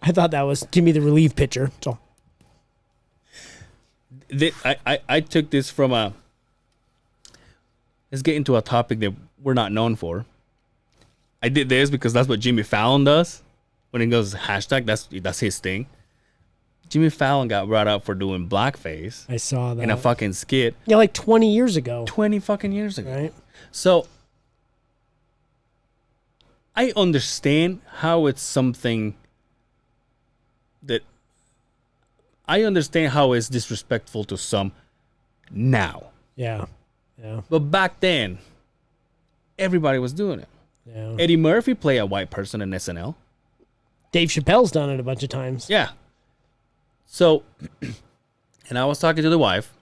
I thought that was give me the relief pitcher. So I took this from a. Let's get into a topic that we're not known for. I did this because that's what Jimmy Fallon does. When he goes hashtag, that's his thing. Jimmy Fallon got brought up for doing blackface. I saw that in a fucking skit. Yeah, like 20 years ago. 20 fucking years ago. Right. So I understand how it's something that I understand how it's disrespectful to some now. Yeah. Yeah. But back then, everybody was doing it. Yeah. Eddie Murphy played a white person in SNL. Dave Chappelle's done it a bunch of times. Yeah. So, and I was talking to the wife,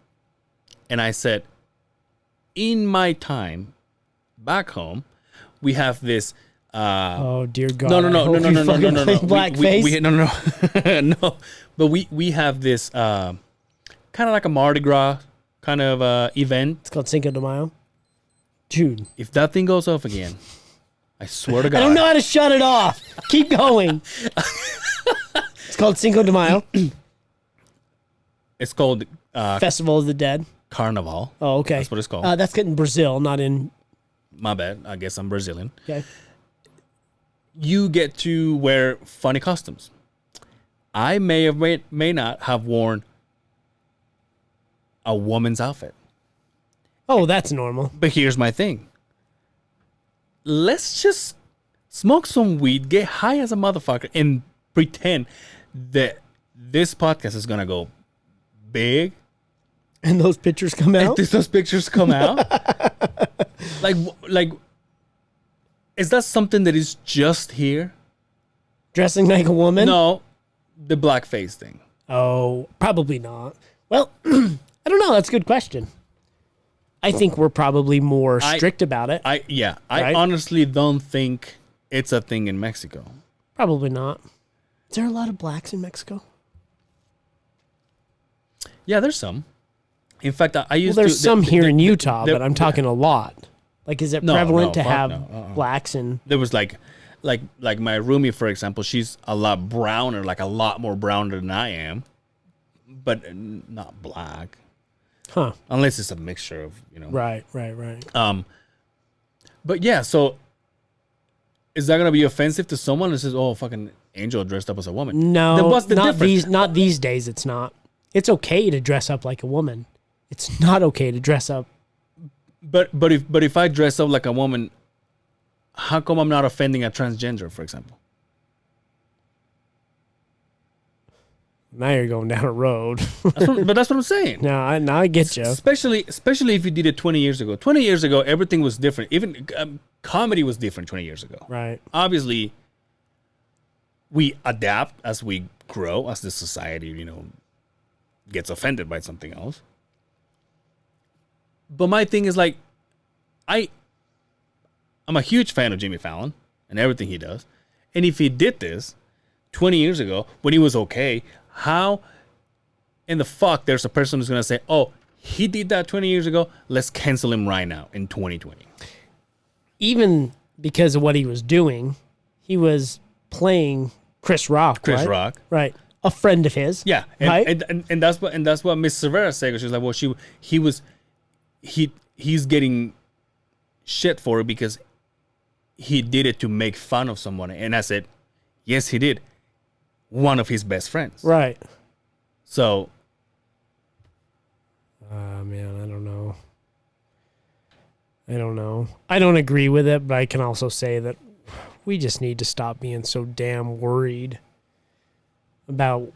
and I said, in my time back home, we have this. Oh dear God! No. Blackface. No. But we have this kind of like a Mardi Gras kind of event. It's called Cinco de Mayo. Dude, if that thing goes off again, I swear to God, I don't know how to shut it off. Keep going. It's called Cinco de Mayo. It's called Festival of the Dead. Carnival. Oh, okay. That's what it's called. That's in Brazil, not in. My bad. I guess I'm Brazilian. Okay. You get to wear funny costumes. I may not have worn a woman's outfit. Oh, that's normal. But here's my thing. Let's just smoke some weed, get high as a motherfucker, and pretend that this podcast is going to go big. And those pictures come out? And those pictures come out? like, is that something that is just here? Dressing like a woman? No, the blackface thing. Oh, probably not. Well, I don't know. That's a good question. I think we're probably more strict about it. I Right? honestly don't think it's a thing in Mexico. Probably not. Is there a lot of blacks in Mexico? Yeah, there's some. In fact, I used to. There's some here in Utah, but I'm talking a lot. Like, is it prevalent to have blacks in? There was like my roomie, for example. She's a lot browner, like a lot more browner than I am, but not black. Huh. Unless it's a mixture of, Right. But yeah, so is that gonna be offensive to someone that says, "Oh, fucking Angel dressed up as a woman"? No, then what's the difference? Not these days. It's not. It's okay to dress up like a woman. It's not okay to dress up. But if I dress up like a woman, how come I'm not offending a transgender, for example? Now you're going down a road. But that's what I'm saying. No, I get you. Especially if you did it 20 years ago. 20 years ago, everything was different. Even comedy was different 20 years ago. Right. Obviously, we adapt as we grow, as the society, gets offended by something else. But my thing is, like, I'm a huge fan of Jimmy Fallon and everything he does. And if he did this 20 years ago when he was okay, how in the fuck there's a person who's going to say, oh, he did that 20 years ago, let's cancel him right now in 2020. Even because of what he was doing, he was playing Chris Rock. Chris right? Rock. Right. A friend of his. Yeah. Right? And that's what Miss Severa said. She was like, well, he's getting shit for it because he did it to make fun of someone. And I said, yes, he did. One of his best friends. Right. So. Man, I don't know. I don't agree with it, but I can also say that we just need to stop being so damn worried about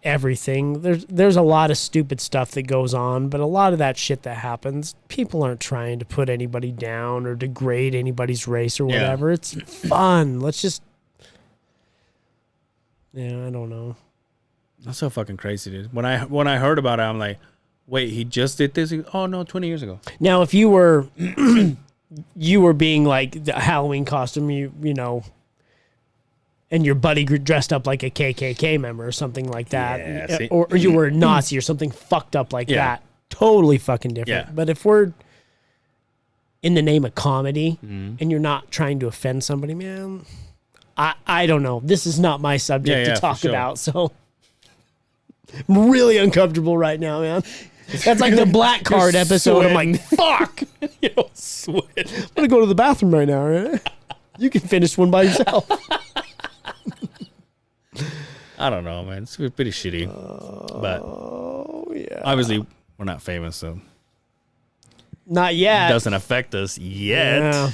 everything. There's a lot of stupid stuff that goes on, but a lot of that shit that happens, people aren't trying to put anybody down or degrade anybody's race or whatever. Yeah. It's fun. Let's just I don't know. That's so fucking crazy, dude. When I heard about it, I'm like, wait, he just did this? Oh no, 20 years ago. Now, if you were you were being like the Halloween costume, you know, and your buddy dressed up like a KKK member or something like that, Yeah, or you were a Nazi or something fucked up like that, totally fucking different. Yeah. But if we're in the name of comedy and you're not trying to offend somebody, man, I don't know. This is not my subject to talk about, so I'm really uncomfortable right now, man. That's like the black card episode. I'm like, fuck. You don't sweat. I'm going to go to the bathroom right now, right? You can finish one by yourself. I don't know, man. It's pretty shitty. But obviously, we're not famous, so Not it yet. doesn't affect us yet.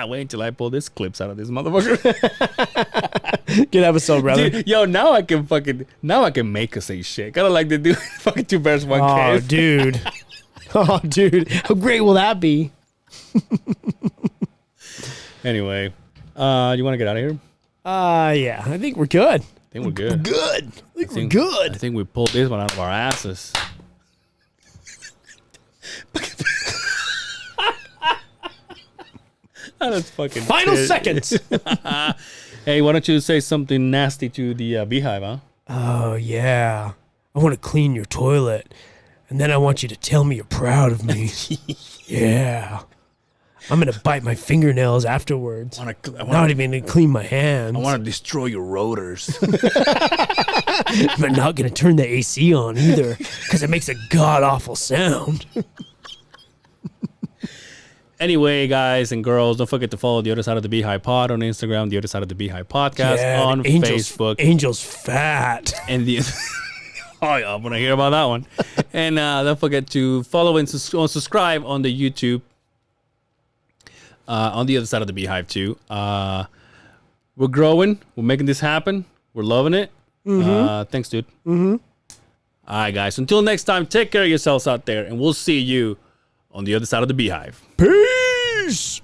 Wait until I pull this clips out of this motherfucker. Good episode, brother. Dude, yo, now I can make us say shit. Kind of like they do fucking Two Bears, One Oh, Cave. dude. Oh, dude. How great will that be? Anyway, you want to get out of here? Yeah. I think we're good. I think we're good. Good. I think we're I good. think we pulled this one out of our asses. That's fucking Final shit. seconds. Hey, why don't you say something nasty to the Beehive, huh? Oh, yeah. I want to clean your toilet. And then I want you to tell me you're proud of me. Yeah. I'm going to bite my fingernails afterwards. Not even going to clean my hands. I want to destroy your rotors. I'm not going to turn the AC on either because it makes a god-awful sound. Anyway, guys and girls, don't forget to follow The Other Side of the Beehive Pod on Instagram, The Other Side of the Beehive Podcast on Facebook. Angel's fat. And the oh yeah, I'm gonna hear about that one. And don't forget to follow and subscribe on the YouTube. On The Other Side of the Beehive too. We're growing. We're making this happen. We're loving it. Thanks, dude. All right, guys. Until next time, take care of yourselves out there, and we'll see you on the other side of the Beehive. Peace.